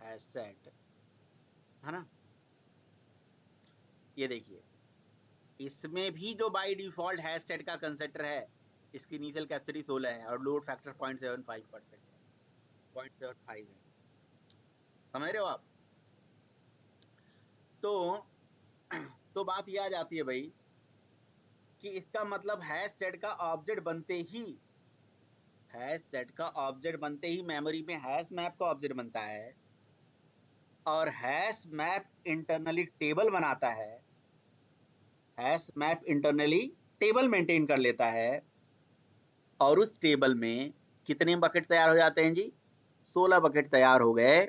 हैश सेट, है ना। ये देखिए इसमें भी जो बाय डिफॉल्ट हैश सेट का कंस्ट्रक्टर है, इसकी इनिशियल कैपेसिटी 16 है और लोड फैक्टर 0.75% है, 0.75 है, समझ रहे हो आप। तो बात ये आ जाती है भाई कि इसका मतलब हैश सेट का ऑब्जेक्ट बनते ही, हैश सेट का ऑब्जेक्ट बनते ही मेमोरी में हैश मैप का ऑब्जेक्ट बनता है और हैश मैप इंटरनली टेबल बनाता है, hash map internally table maintain कर लेता है और उस टेबल में कितने बकेट तैयार हो जाते हैं जी, 16 बकेट तैयार हो गए।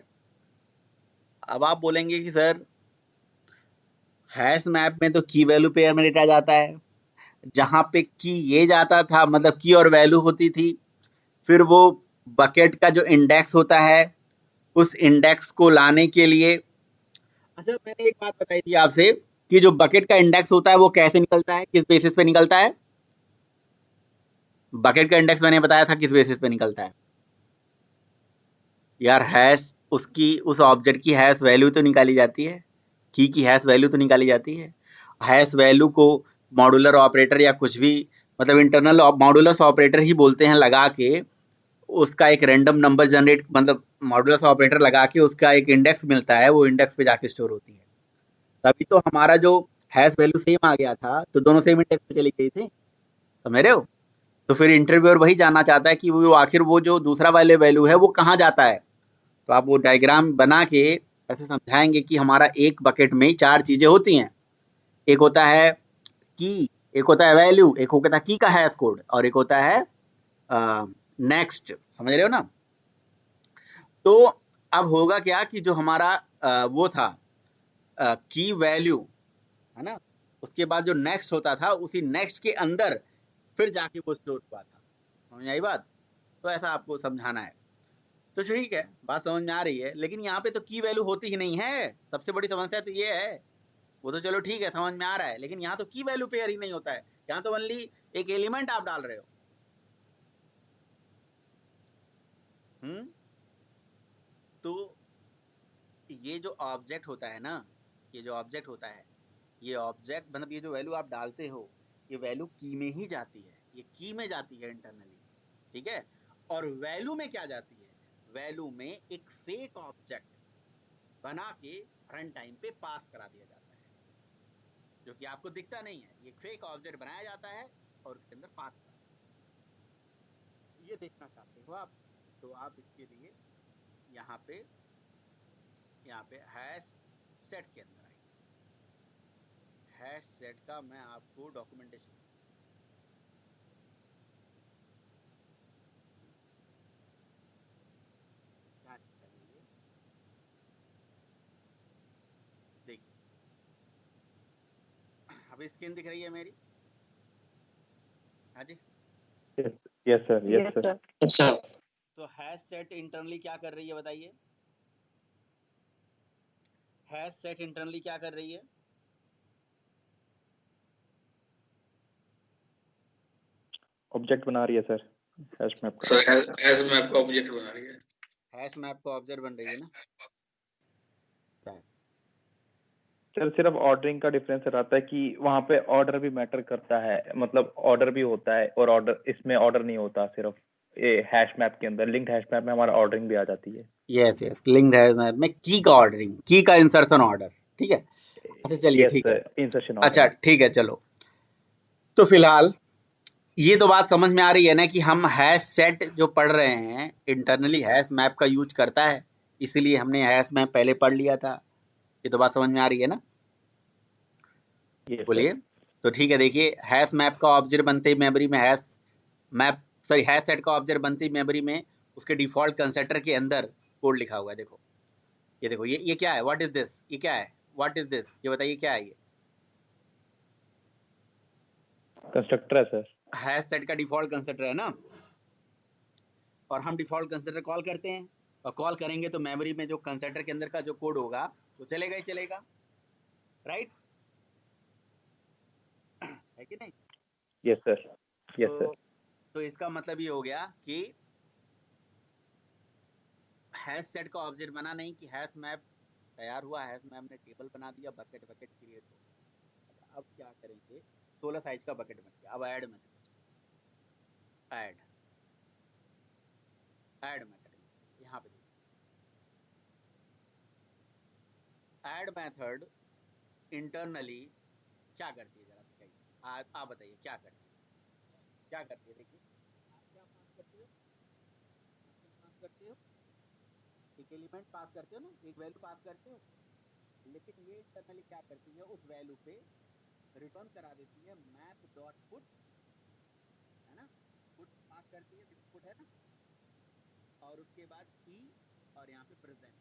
अब आप बोलेंगे कि सर हैश मैप में तो की वैल्यू पेयर में डेटा जाता है, जहां पे की ये जाता था मतलब की और वैल्यू होती थी, फिर वो बकेट का जो इंडेक्स होता है उस इंडेक्स को लाने के लिए, अच्छा मैंने एक बात बताई थी आपसे कि जो बकेट का इंडेक्स होता है वो कैसे निकलता है, किस बेसिस पे निकलता है, बकेट का इंडेक्स मैंने बताया था किस बेसिस पे निकलता है यार, हैश उसकी उस ऑब्जेक्ट की हैश वैल्यू तो निकाली जाती है, की हैश वैल्यू तो निकाली जाती है। हैश वैल्यू को मॉड्यूलर ऑपरेटर या कुछ भी मतलब इंटरनल मॉड्यूलस ऑपरेटर ही बोलते हैं, लगा के उसका एक रैंडम नंबर जनरेट मतलब मॉड्यूलस ऑपरेटर लगा के उसका एक इंडेक्स मिलता है, वो इंडेक्स पे जाके स्टोर होती है। तभी तो हमारा जो हैश वैल्यू सेम आ गया था, तो दोनों सेम इंडेक्स पे चली गई थी, समझ रहे हो। तो फिर इंटरव्यूअर वही जानना चाहता है कि वो आखिर वो जो दूसरा वाले वैल्यू है वो कहाँ जाता है। तो आप वो डायग्राम बना के ऐसे समझाएंगे कि हमारा एक बकेट में 4 चीजें होती हैं, एक होता है की, एक होता है वैल्यू, एक होता है की का हैश कोड और एक होता है नेक्स्ट, समझ रहे हो ना। तो अब होगा क्या कि जो हमारा वो था की वैल्यू, है ना, उसके बाद जो नेक्स्ट होता था उसी नेक्स्ट के अंदर फिर जाके वो स्टोर हुआ था, समझ आई बात। तो ऐसा आपको समझाना है। तो ठीक है, बात समझ में आ रही है, लेकिन यहाँ पे तो की वैल्यू होती ही नहीं है, सबसे बड़ी समस्या तो ये है। वो तो चलो ठीक है समझ में आ रहा है, लेकिन यहाँ तो की वैल्यू पेयर ही नहीं होता है, यहाँ तो ओनली एक एलिमेंट आप डाल रहे हो। तो ये जो ऑब्जेक्ट होता है ना, ये जो ऑब्जेक्ट होता है, ये ऑब्जेक्ट मतलब ये जो वैल्यू आप डालते हो ये वैल्यू की में ही जाती है, ये की में जाती है इंटरनली, ठीक है। और वैल्यू में क्या जाती है, वैल्यू में एक फेक ऑब्जेक्ट बना के रन टाइम पे पास करा दिया जाता है, जो कि आपको दिखता नहीं है, ये फेक ऑब्जेक्ट बनाया जाता है और उसके अंदर पास करा, ये देखना चाहते हो आप। तो आप इसके लिए यहाँ पे यहाँ पे हैश सेट के अंदर आइए। हैश सेट का मैं आपको डॉक्यूमेंटेशन देखिए, अभी स्क्रीन दिख रही है मेरी? हाँ जी। Yes sir, yes sir. अच्छा, तो हैश सेट इंटरनली क्या कर रही है बताइए? हैश सेट इंटरनली क्या कर रही है? ऑब्जेक्ट बना रही है सर, हैश मैप का। सर हैश मैप का ऑब्जेक्ट बना रही है। हैश मैप का ऑब्जेक्ट बन रही है ना? सर सिर्फ ऑर्डरिंग का डिफरेंस रहता है कि वहाँ पे ऑर्डर भी मैटर करता है, मतलब ऑर्डर भी होता है और ऑर्डर इसमें ऑर्डर नहीं होता। सिर्फ ये हैश मैप के अंदर, लिंक्ड हैश मैप में हमारा ऑर्डरिंग भी आ जाती है। Yes yes, linked hash map में की का ऑर्डरिंग, की का इंसर्शन ऑर्डर, ठीक है। अच्छा चलिए, यस ठीक है। सर, इंसर्शन अच्छा ऑर्डर। ठीक है, चलो। तो फिलहाल ये तो बात समझ में आ रही है ना कि हम हैश सेट जो पढ़ रहे हैं इंटरनली हैश मैप का यूज करता है, इसीलिए हमने हैश मैप पहले पढ़ लिया था। ये तो बात समझ में आ रही है ना? यस बोलिए। सर। तो ठीक है, देखिए हैश मैप का ऑब्जेक्ट बनते ही मेमोरी में hash map, sorry hash set का ऑब्जेक्ट बनते ही मेमोरी में उसके डिफॉल्ट कंस्ट्रक्टर के अंदर कोड लिखा हुआ है। देखो ये देखो, ये क्या है? What is this? ये क्या है? What is this? ये बताइए क्या है? ये कंस्ट्रक्टर है सर। हैश सेट का डिफॉल्ट कंस्ट्रक्टर है ना, और हम डिफॉल्ट कंस्ट्रक्टर कॉल करते हैं, और कॉल करेंगे तो मेमोरी में जो कंस्ट्रक्टर के अंदर का जो कोड होगा वो चलेगा ही चलेगा, राइट? है कि नहीं? Yes sir, yes sir. तो इसका मतलब ये हो गया कि हैश सेट का ऑब्जेक्ट बना नहीं कि हैश मैप तैयार हुआ, हैश मैप ने टेबल बना दिया, बकेट बकेट क्रिएट हो। अच्छा, अब क्या करेंगे? 16 साइज का बकेट बन गया। अब add method, add add method यहाँ पे देखिए, ऐड मेथड इंटरनली क्या करती है, जरा दिखाइए। आप बताइए क्या करती है? क्या करती है? देखिए, आप क्या पास करते हो? आप क्या पास करते हो? एक एलिमेंट पास करते हो ना, एक वैल्यू पास करते हो, लेकिन ये इंटरनली क्या करती है? उस वैल्यू पे रिटर्न करा देती है मैप डॉट पुट, है ना? पुट पास करती है, देखो पुट है ना, और उसके बाद ई, और यहाँ पे प्रेजेंट।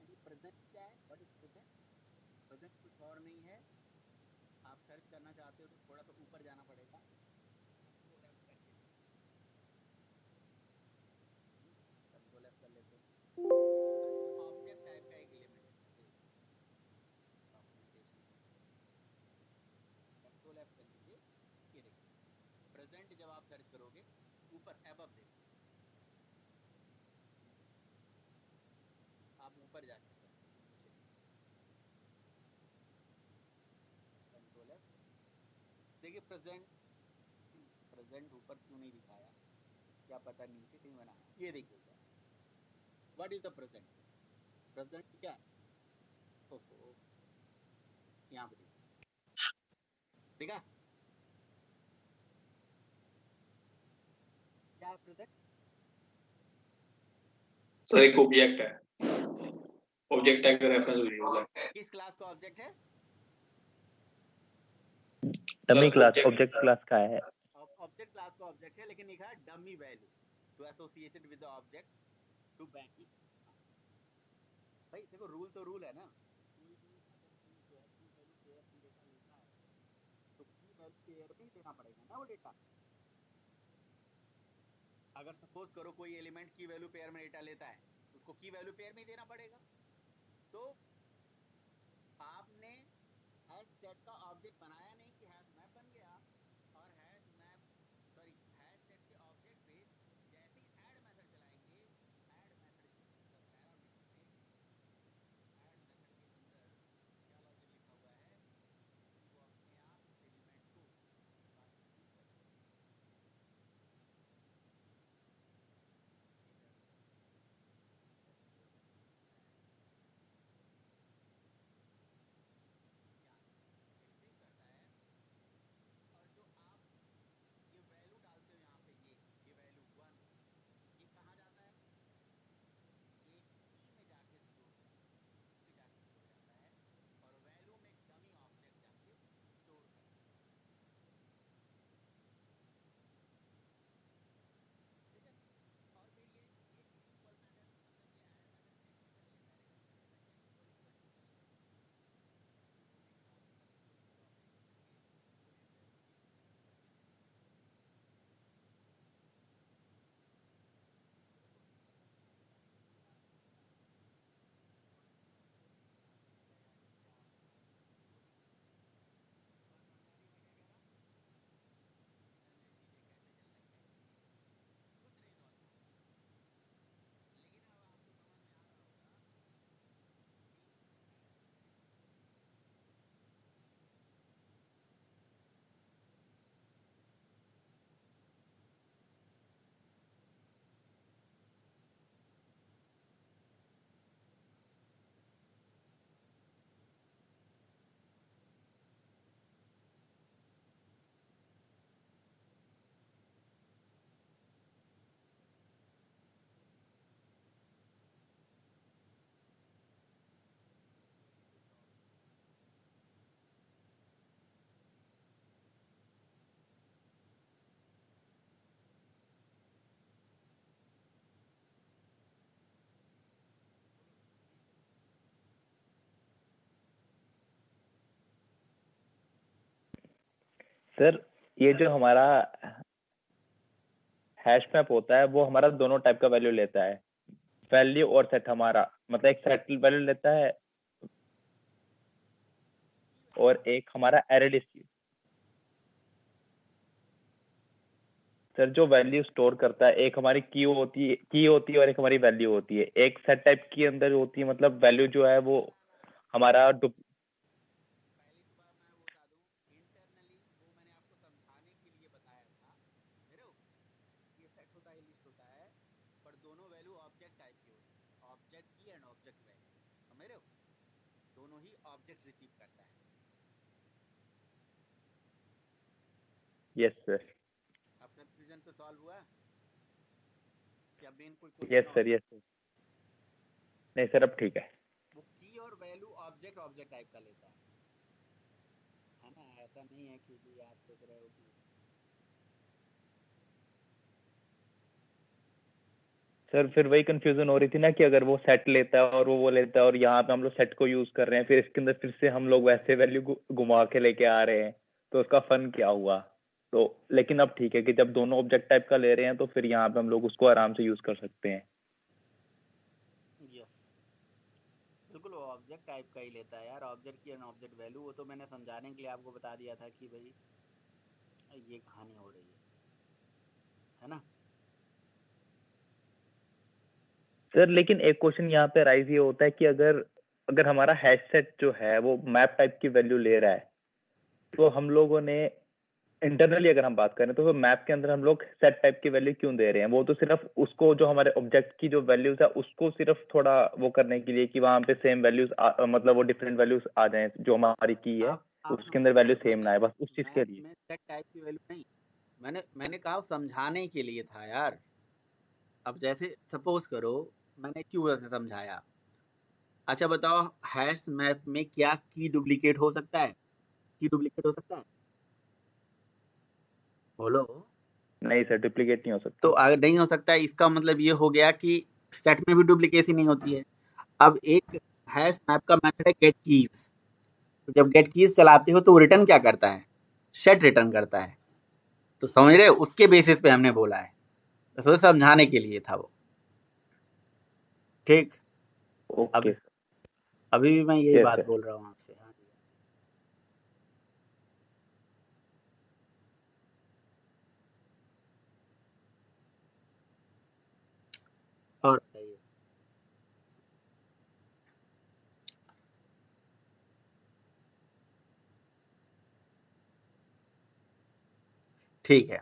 ये प्रेजेंट क्या है? What is present? प्रेजेंट कुछ और नहीं है, आप सर्च करना चाहते हो तो थोड़ा सा ऊपर जाना पड़ेगा, कंट्रोल एफ करके, कंट्रोल एफ कर लेते हैं। ऑब्जेक्ट टाइप का एक एलिमेंट है, डॉक्यूमेंटेशन में कंट्रोल एफ कर लीजिए। ये देखिए, प्रेजेंट जब आप सर्च करोगे ऊपर एबव देखो, आप ऊपर जाके सर्च करिए, नीचे नहीं, कंट्रोल एफ। देखिए प्रेजेंट, प्रेजेंट ऊपर क्यों नहीं दिखाया? क्या पता नीचे कहीं बनाया। ये देखिए जरा, what is the present? Present क्या है? ओहो, यहाँ पे देखिए, देखा क्या है प्रेजेंट? सर एक ऑब्जेक्ट है, ऑब्जेक्ट टाइप का रेफरेंस वेरिएबल है। किस क्लास का ऑब्जेक्ट है? डमी क्लास, ऑब्जेक्ट क्लास का है। ऑब्जेक्ट क्लास का ऑब्जेक्ट है, लेकिन लिखा है dummy value to associated with the object to bank it. भाई देखो, रूल तो रूल है ना, कोई भी अगर चीज जो है की वैल्यू पेयर में डेटा लेता है तो की वैल्यू पेयर में ही देना पड़ेगा ना वो डेटा। अगर सपोज करो कोई एलिमेंट की वैल्यू पेयर में डेटा लेता है, उसको की वैल्यू पेयर में ही देना पड़ेगा। तो आपने हैश सेट का ऑब्जेक्ट बनाया नहीं कि हैश मैप बन गया, और hash map, sorry hash set के ऑब्जेक्ट पे जैसे ही ऐड मेथड चलाएंगे, ऐड मेथड के अंदर पैरामीटर में, ऐड मेथड के अंदर क्या लॉजिक लिखा हुआ है कि वो अपने आप इस एलिमेंट को अपने पास रिसीव कर लेगा। इधर उधर लेफ्ट को लेफ्ट यहाँ रिसीव करता है, सर ये जो हमारा हैश मैप होता है वो हमारा दोनों टाइप का वैल्यू लेता है, वैल्यू और सेट हमारा, मतलब एक सेट वैल्यू लेता है और एक हमारा एरे लिस्ट। सर जो वैल्यू स्टोर करता है, एक हमारी की होती है और एक हमारी वैल्यू होती है। एक सेट टाइप की अंदर होती है, मतलब वैल्यू जो है वो हमारा दोनों ही ऑब्जेक्ट रिसीव करता है। यस सर, अपना कंफ्यूजन तो सॉल्व हुआ क्या? मेन कोई क्वेश्चन यस और? Sir, yes sir. नहीं सर अब ठीक है। वो की और वैल्यू ऑब्जेक्ट टाइप का लेता है ना? ऐसा नहीं है कि जी आप सोच रहे हो कि सर फिर वही कंफ्यूजन हो रही थी ना कि अगर वो सेट लेता है और वो लेता है और यहाँ पे हम लोग सेट को यूज कर रहे हैं, फिर इसके अंदर फिर से हम लोग वैसे वैल्यू घुमा के लेके आ रहे हैं, तो उसका फन क्या हुआ? तो लेकिन अब ठीक है कि जब दोनों ऑब्जेक्ट टाइप का ले रहे हैं तो फिर यहाँ पे हम लोग उसको आराम से यूज कर सकते हैं। यस, बिल्कुल वो ऑब्जेक्ट टाइप का ही लेता है यार। ऑब्जेक्ट की एंड ऑब्जेक्ट वैल्यू, वो तो मैंने समझाने के लिए आपको बता दिया था कि भाई ये कहानी हो रही है ना? सर लेकिन एक क्वेश्चन यहाँ पे राइज ये होता है कि अगर अगर हमारा हैश सेट जो है वो मैप टाइप की वैल्यू ले रहा है, तो हम लोगों ने इंटरनली अगर हम बात करें तो वो मैप के अंदर हम लोग सेट टाइप की वैल्यू क्यों दे रहे हैं? वो तो सिर्फ उसको जो हमारे ऑब्जेक्ट की जो वैल्यूज है उसको सिर्फ थोड़ा वो करने के लिए कि वहां पे सेम वैल्यूज मतलब वो डिफरेंट वैल्यूज आ जाएं, जो हमारी की है आप उसके अंदर वैल्यू सेम मैंने ना आए, बस उस चीज के मैप लिए। में सेट टाइप की वैल्यू नहीं, मैंने कहा समझाने के लिए था यार। अब जैसे सपोज करो मैंने क्यों ऐसे समझाया। अच्छा बताओ, हैश मैप में क्या की डुप्लीकेट हो सकता है? की डुप्लीकेट हो सकता है? बोलो। नहीं सर, डुप्लीकेट नहीं हो तो सकता। अगर नहीं हो सकता है, इसका मतलब ये हो गया कि सेट में भी डुप्लीकेसी नहीं होती है। अब एक हैश मैप का मेथड है गेट कीज। तो जब गेट कीज चलाते हो तो वो रिटर्न क्या करता है? सेट रिटर्न करता है। तो समझ रहे हो, उसके बेसिस पे हमने बोला है, तो समझाने के लिए था वो। ठीक। अब ओके। अभी भी मैं यही यस बात सर। बोल रहा हूँ आपसे। हाँ जी। और बताइए। ठीक है,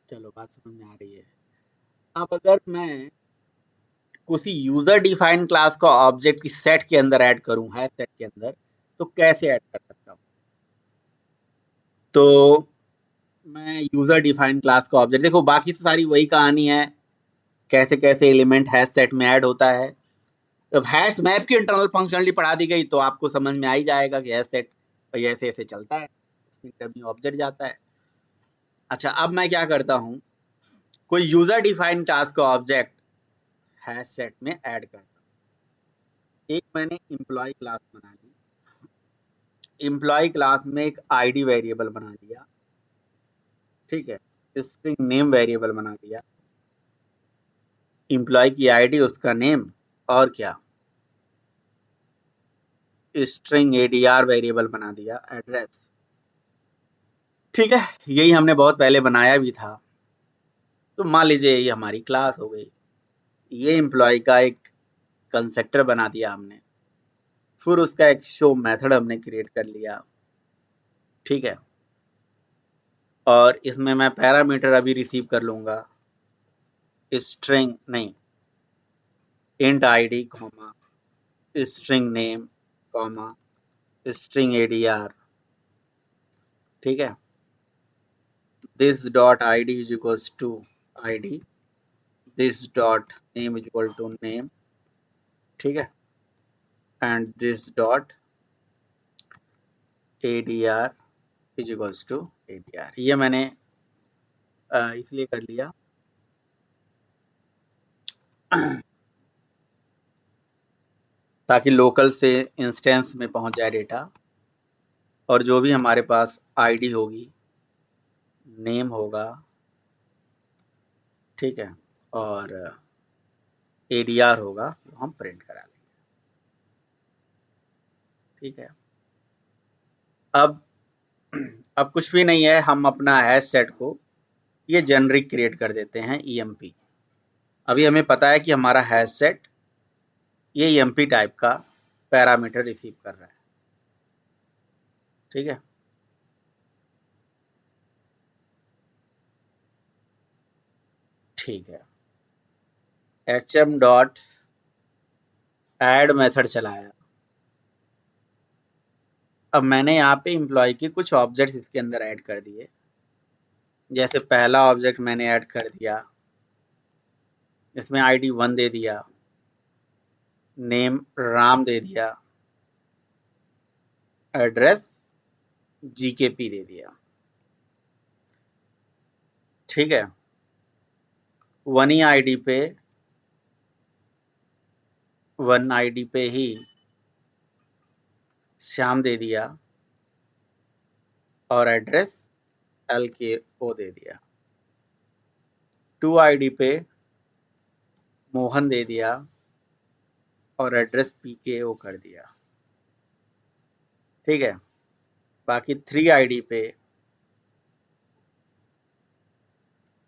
चलो बात समझ में आ रही है। अब अगर मैं किसी यूजर डिफाइंड क्लास का ऑब्जेक्ट की सेट के अंदर ऐड करूं, है सेट के अंदर, तो कैसे ऐड कर सकता हूं? तो मैं यूजर डिफाइंड क्लास का ऑब्जेक्ट, देखो बाकी तो सारी वही कहानी है, कैसे कैसे एलिमेंट हैश सेट में ऐड होता है। जब हैश मैप की इंटरनल फंक्शनलिटी पढ़ा दी गई तो आपको समझ में आ ही जाएगा कि हैश सेट भाई ऐसे ऐसे चलता है, उसमें डमी ऑब्जेक्ट जाता है। अच्छा, अब मैं क्या करता हूँ, कोई यूजर डिफाइंड क्लास का ऑब्जेक्ट हैश सेट में ऐड करता हूँ। एक मैंने एम्प्लॉय क्लास बना ली, एम्प्लॉय क्लास में एक आईडी वेरिएबल बना लिया, ठीक है, स्ट्रिंग नेम वेरिएबल बना दिया, एम्प्लॉय की आईडी उसका नेम, और क्या, स्ट्रिंग एडीआर वेरिएबल बना दिया, एड्रेस। ठीक है, यही हमने बहुत पहले बनाया भी था। तो मान लीजिए ये हमारी क्लास हो गई। ये एम्प्लॉय का एक कंस्ट्रक्टर बना दिया हमने, फिर उसका एक शो मेथड हमने क्रिएट कर लिया, ठीक है, और इसमें मैं पैरामीटर अभी रिसीव कर लूंगा, स्ट्रिंग नहीं, int ID comma string name comma string ADR, ठीक है, this dot ID is equals to ID, this dot name is equal to name, ठीक है, and this dot adr is equals to adr। ये मैंने इसलिए कर लिया ताकि लोकल से इंस्टेंस में पहुंच जाए डेटा, और जो भी हमारे पास आईडी होगी नेम होगा, ठीक है, और ADR होगा, वो हम प्रिंट करा लेंगे, ठीक है। अब कुछ भी नहीं है, हम अपना हैश सेट को ये जेनरिक क्रिएट कर देते हैं EMP। अभी हमें पता है कि हमारा हैश सेट ये EMP टाइप का पैरामीटर रिसीव कर रहा है, ठीक है। ठीक है, hm डॉट ऐड मेथड चलाया। अब मैंने यहाँ पे एम्प्लॉय के कुछ ऑब्जेक्ट्स इसके अंदर ऐड कर दिए। जैसे पहला ऑब्जेक्ट मैंने ऐड कर दिया, इसमें ID 1 दे दिया, नेम राम दे दिया, एड्रेस GKP दे दिया, ठीक है। वन ID पे ही श्याम दे दिया और एड्रेस LKO दे दिया। 2 ID पे मोहन दे दिया और एड्रेस PKO कर दिया, ठीक है। बाकी 3 ID पे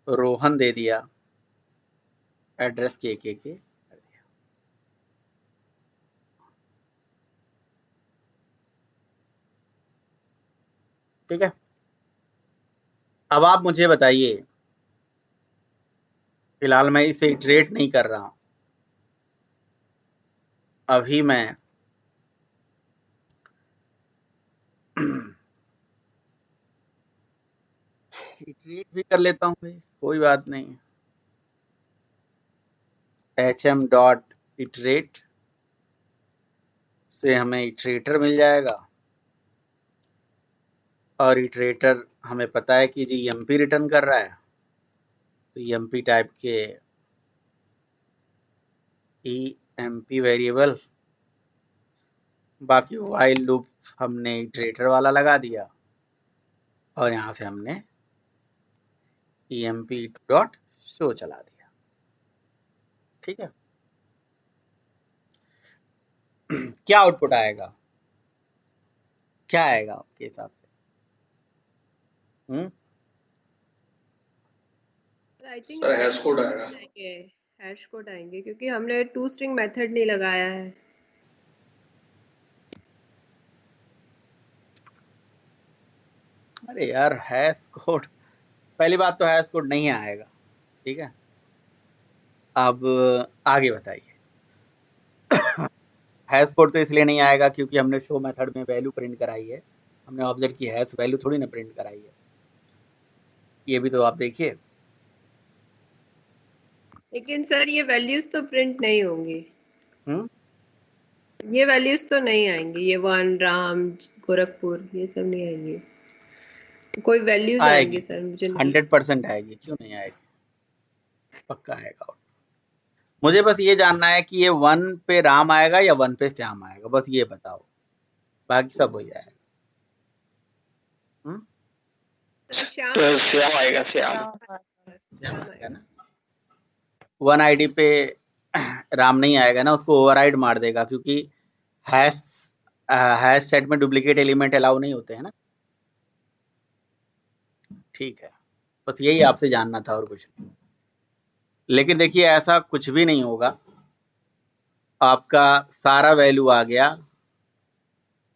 रोहन दे दिया, एड्रेस KK कर दिया, ठीक है। अब आप मुझे बताइए, फिलहाल मैं इसे इटरेट नहीं कर रहा हूं, अभी मैं इटरेट भी कर लेता हूं भाई, कोई बात नहीं। hm डॉट इटरेट से हमें इटरेटर मिल जाएगा, और इटरेटर हमें पता है कि जी EMP रिटर्न कर रहा है, तो EMP टाइप के EMP वेरिएबल, बाकी वाइल लूप हमने इटरेटर वाला लगा दिया, और यहाँ से हमने EMP डॉट शो चला दिया, ठीक है। क्या आउटपुट आएगा, क्या आएगा आपके हिसाब से? I think sir hash code आएगा। हैश कोड आएंगे क्योंकि हमने टू स्ट्रिंग मेथड नहीं लगाया है। अरे यार, हैश कोड, पहली बात तो हैश कोड नहीं आएगा, ठीक है। अब आगे बताइए। हैश कोड तो इसलिए नहीं आएगा क्योंकि हमने शो मेथड में वैल्यू प्रिंट कराई है, हमने ऑब्जेक्ट की हैश वैल्यू थोड़ी ना प्रिंट कराई है, ये भी तो आप देखिए। लेकिन सर ये वैल्यूज तो प्रिंट नहीं होंगी, ये वैल्यूज तो नहीं आएंगी, ये 1 राम गोरखपुर ये सब नहीं आएंगे, कोई वैल्यूज आएंगी सर मुझे नहीं। 100% आएगी, क्यों नहीं आएगी, पक्का आएगा। मुझे बस ये जानना है कि ये 1 पे राम आएगा या 1 पे श्याम आएगा, बस ये बताओ, बाकी सब हो जाएगा। श्याम तो श्याम आएगा, श्याम श्याम आएगा ना। 1 ID पे राम नहीं आएगा ना, उसको ओवरराइड मार देगा, क्योंकि हैश सेट में डुप्लीकेट एलिमेंट अलाउ नहीं होते हैं ना, ठीक है। बस यही आपसे जानना था और कुछ नहीं। लेकिन देखिए, ऐसा कुछ भी नहीं होगा, आपका सारा वैल्यू आ गया,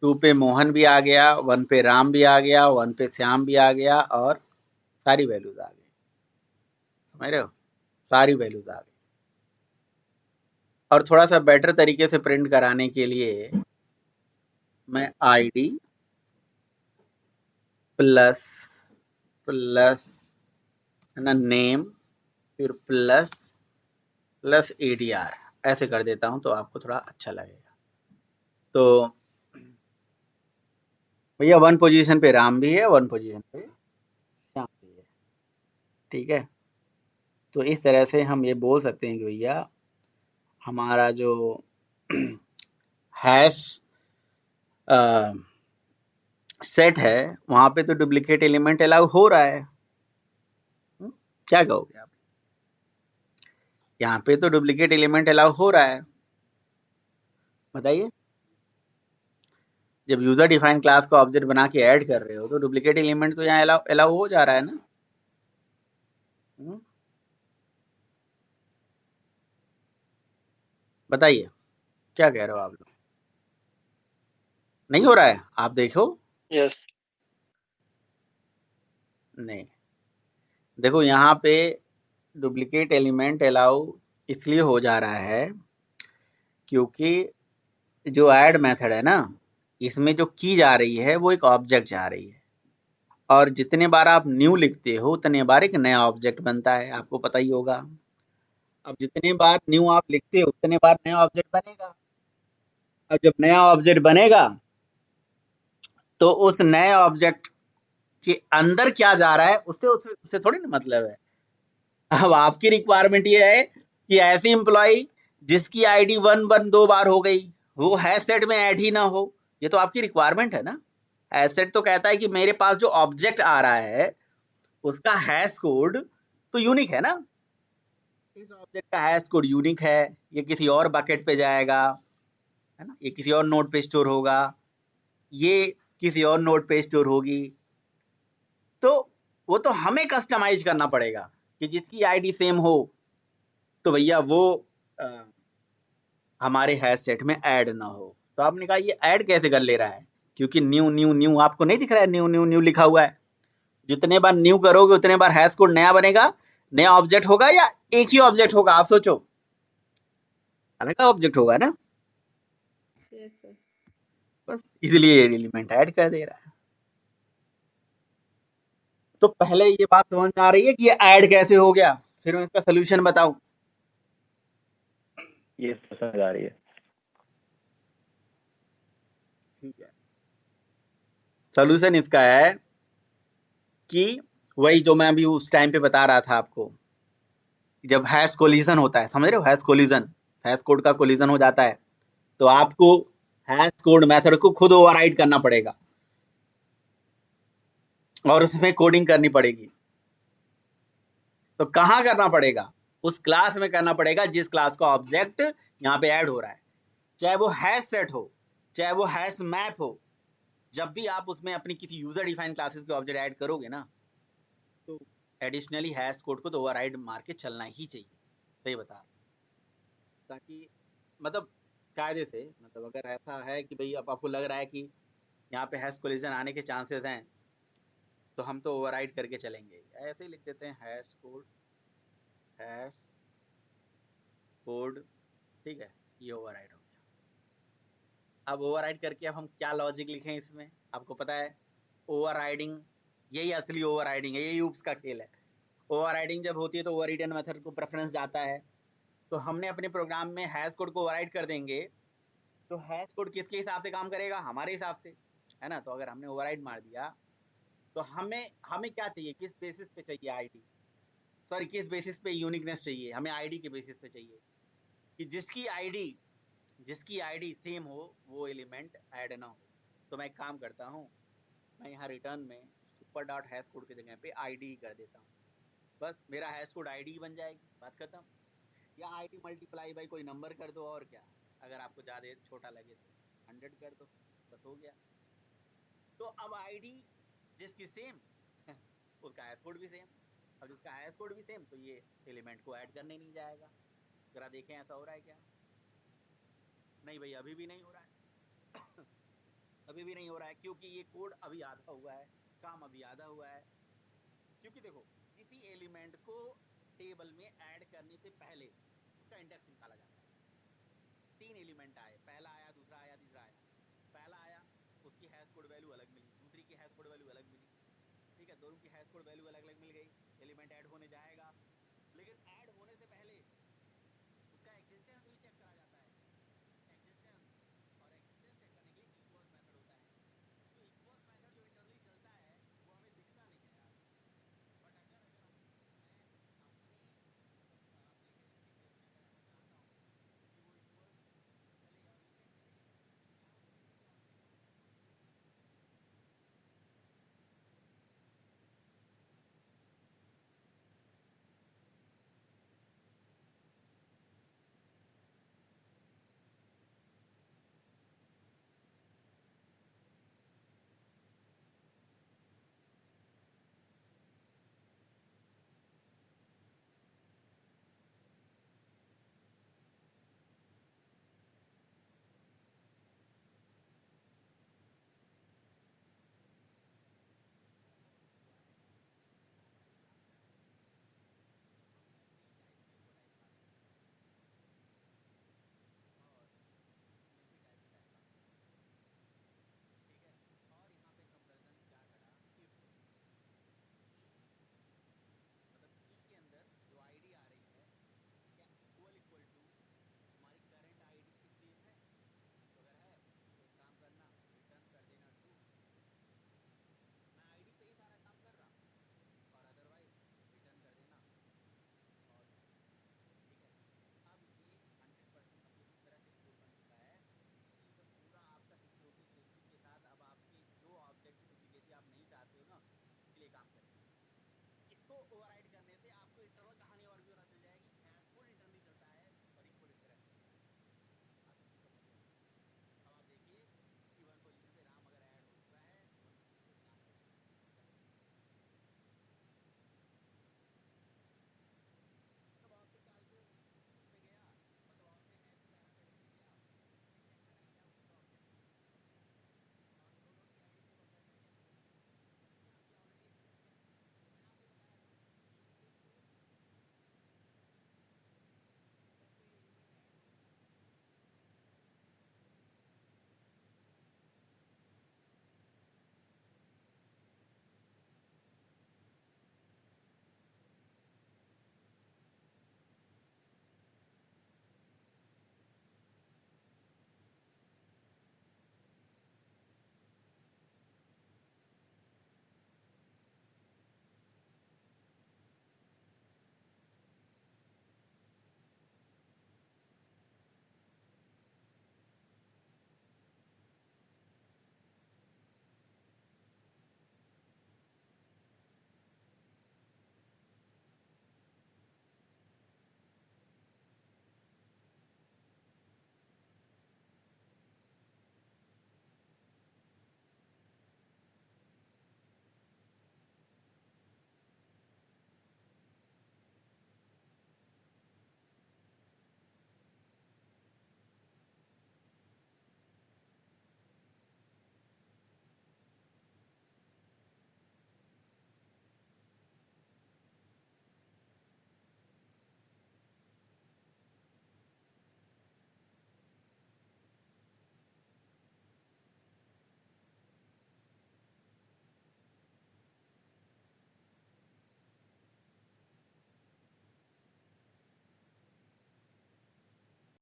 2 पे मोहन भी आ गया, 1 पे राम भी आ गया, 1 पे श्याम भी आ गया, और सारी वैल्यूज आ गई, समझ रहे हो, सारी वैल्यूज आ गई। और थोड़ा सा बेटर तरीके से प्रिंट कराने के लिए मैं ID प्लस है ना, नेम, फिर प्लस ADR ऐसे कर देता हूं, तो आपको थोड़ा अच्छा लगेगा। तो भैया 1 पोजीशन पे राम भी है, 1 पोजीशन पे श्याम भी है, ठीक है। तो इस तरह से हम ये बोल सकते हैं कि भैया हमारा जो हैश सेट है, वहां पे तो डुप्लीकेट एलिमेंट अलाउ हो रहा है, क्या कहोगे आप? यहाँ पे तो डुप्लीकेट एलिमेंट अलाउ हो रहा है, बताइए। जब यूजर डिफाइन क्लास को ऑब्जेक्ट बना के ऐड कर रहे हो तो डुप्लीकेट एलिमेंट तो यहाँ अलाउ हो जा रहा है ना। बताइए क्या कह रहे हो आप लोग? नहीं हो रहा है, आप देखो। यस। नहीं, देखो यहाँ पे डुप्लीकेट एलिमेंट अलाउ इसलिए हो जा रहा है क्योंकि जो ऐड मेथड है ना, इसमें जो की जा रही है वो एक ऑब्जेक्ट जा रही है, और जितने बार आप न्यू लिखते हो उतने बार एक नया ऑब्जेक्ट बनता है, आपको पता ही होगा। अब जितने बार न्यू आप लिखते हो उतने बार नया ऑब्जेक्ट बनेगा। अब जब नया ऑब्जेक्ट बनेगा तो उस नए ऑब्जेक्ट के अंदर क्या जा रहा है उससे उससे, उससे थोड़ी ना मतलब है। अब आपकी रिक्वायरमेंट ये है कि ऐसी एम्प्लॉय जिसकी आईडी 1 2 बार हो गई वो हैश सेट में ऐड ही ना हो, ये तो आपकी रिक्वायरमेंट है ना। हैश सेट तो कहता है कि मेरे पास जो ऑब्जेक्ट आ रहा है उसका हैश कोड तो यूनिक है ना, इस ऑब्जेक्ट का हैश कोड यूनिक है, ये किसी और बकेट पे जाएगा, है ना, ये किसी और नोड पे स्टोर होगा, ये किसी और नोड पे स्टोर होगी। तो वो तो हमें कस्टमाइज करना पड़ेगा कि जिसकी आईडी सेम हो तो भैया वो हमारे हैश सेट में ऐड ना हो। तो आपने कहा ये ऐड कैसे कर ले रहा है, क्योंकि न्यू न्यू न्यू आपको नहीं दिख रहा है, न्यू न्यू न्यू लिखा हुआ है। जितने बार न्यू करोगे उतने बार हैश कोड नया बनेगा, नया ऑब्जेक्ट होगा या एक ही ऑब्जेक्ट होगा, आप सोचो। अलग ऑब्जेक्ट होगा ना, यस सर। बस इसलिए एलिमेंट ऐड कर दे रहा है। तो पहले ये बात समझ में आ रही है कि ये ऐड कैसे हो गया, फिर मैं इसका सोल्यूशन बताऊं। ये समझ आ रही है। ठीक है, सोल्यूशन इसका है कि वही जो मैं अभी उस टाइम पे बता रहा था आपको, जब हैश कोलिजन होता है, समझ रहे हो, हैश कोलिजन, हैश कोड का कोलिजन हो जाता है तो आपको हैश कोड मेथड को खुद ओवरराइड करना पड़ेगा और उसमें कोडिंग करनी पड़ेगी। तो कहाँ करना पड़ेगा? उस क्लास में करना पड़ेगा जिस क्लास का ऑब्जेक्ट यहाँ पे ऐड हो रहा है, चाहे वो हैश सेट हो चाहे वो हैश मैप हो। जब भी आप उसमें अपनी किसी यूजर डिफाइन क्लासेस के ऑब्जेक्ट ऐड करोगे ना तो एडिशनली हैश कोड को तो ओवरराइड मार के चलना ही चाहिए। सही बता रहा हूं। ताकि मतलब कायदे से, मतलब अगर ऐसा है कि भाई अब आपको लग रहा है कि यहाँ पे हैश कोलिजन आने के चांसेस हैं तो हम तो ओवरराइड करके चलेंगे, ऐसे ही लिख देते हैं हैश कोड, ठीक है, ये ओवरराइड हो गया। अब ओवरराइड करके अब हम क्या लॉजिक लिखें इसमें, आपको पता है ओवरराइडिंग, यही असली ओवरराइडिंग है, यही ऊप्स का खेल है। ओवरराइडिंग जब होती है तो ओवर रिटर्न मेथड को प्रेफरेंस जाता है, तो हमने अपने प्रोग्राम में हैश कोड को ओवरराइड कर देंगे तो हैश कोड किसके हिसाब से काम करेगा, हमारे हिसाब से, है ना। तो अगर हमने ओवरराइड मार दिया तो हमें हमें क्या चाहिए, किस बेसिस पे चाहिए आईडी, सॉरी किस बेसिस पे यूनिकनेस चाहिए, हमें आईडी के बेसिस पे चाहिए कि जिसकी आईडी सेम हो वो एलिमेंट ऐड ना हो। तो मैं एक काम करता हूँ, मैं यहाँ रिटर्न में सुपर डॉट हैश कोड की जगह पे आईडी कर देता हूँ, बस मेरा हैश कोड आईडी बन जाएगी, बात खत्म। या आईडी मल्टीप्लाई बाई कोई नंबर कर दो, और क्या, अगर आपको ज़्यादा छोटा लगे तो 100 कर दो, बस हो गया। तो अब आईडी जिसकी सेम उसका हैश कोड भी सेम, अब जिसका हैश कोड भी सेम तो ये एलिमेंट को ऐड करने नहीं जाएगा। जरा देखें ऐसा हो रहा है क्या? नहीं भाई, अभी भी नहीं हो रहा है अभी भी नहीं हो रहा है, क्योंकि ये कोड अभी आधा हुआ है, काम अभी आधा हुआ है। क्योंकि देखो, किसी एलिमेंट को टेबल में ऐड करने से पहले उसका इंडेक्स निकाला जाता है। 3 एलिमेंट आए, पहला आया, दूसरा आया, तीसरा आया। पहला आया, उसकी हैश कोड वैल्यू अलग मिली, दूसरी की हैश कोड वैल्यू अलग मिली, ठीक है, दोनों की हैश कोड वैल्यू अलग अलग मिल गई, एलिमेंट ऐड होने जाएगा। लेकिन ऐड होने से पहले उसका एग्जिस्टेंस भी चेक करा जाता है, एग्जिस्टेंस, और एग्जिस्टेंस चेक करने के लिए इक्वल्स मेथड होता है। तो इक्वल्स मेथड जो इंटरनली चलता है वो हमें दिखता नहीं है यार, बट अगर अगर मैं अपने एप्लीकेशन के केस में अगर ऐसा चाहता हूँ कि वो इक्वल्स चले और ये चेक करे कि क्या वो सेम है तो ऑन क्लिक करूँगा। ओवरराइड करने से आपको इंटरवल कहाँ नहीं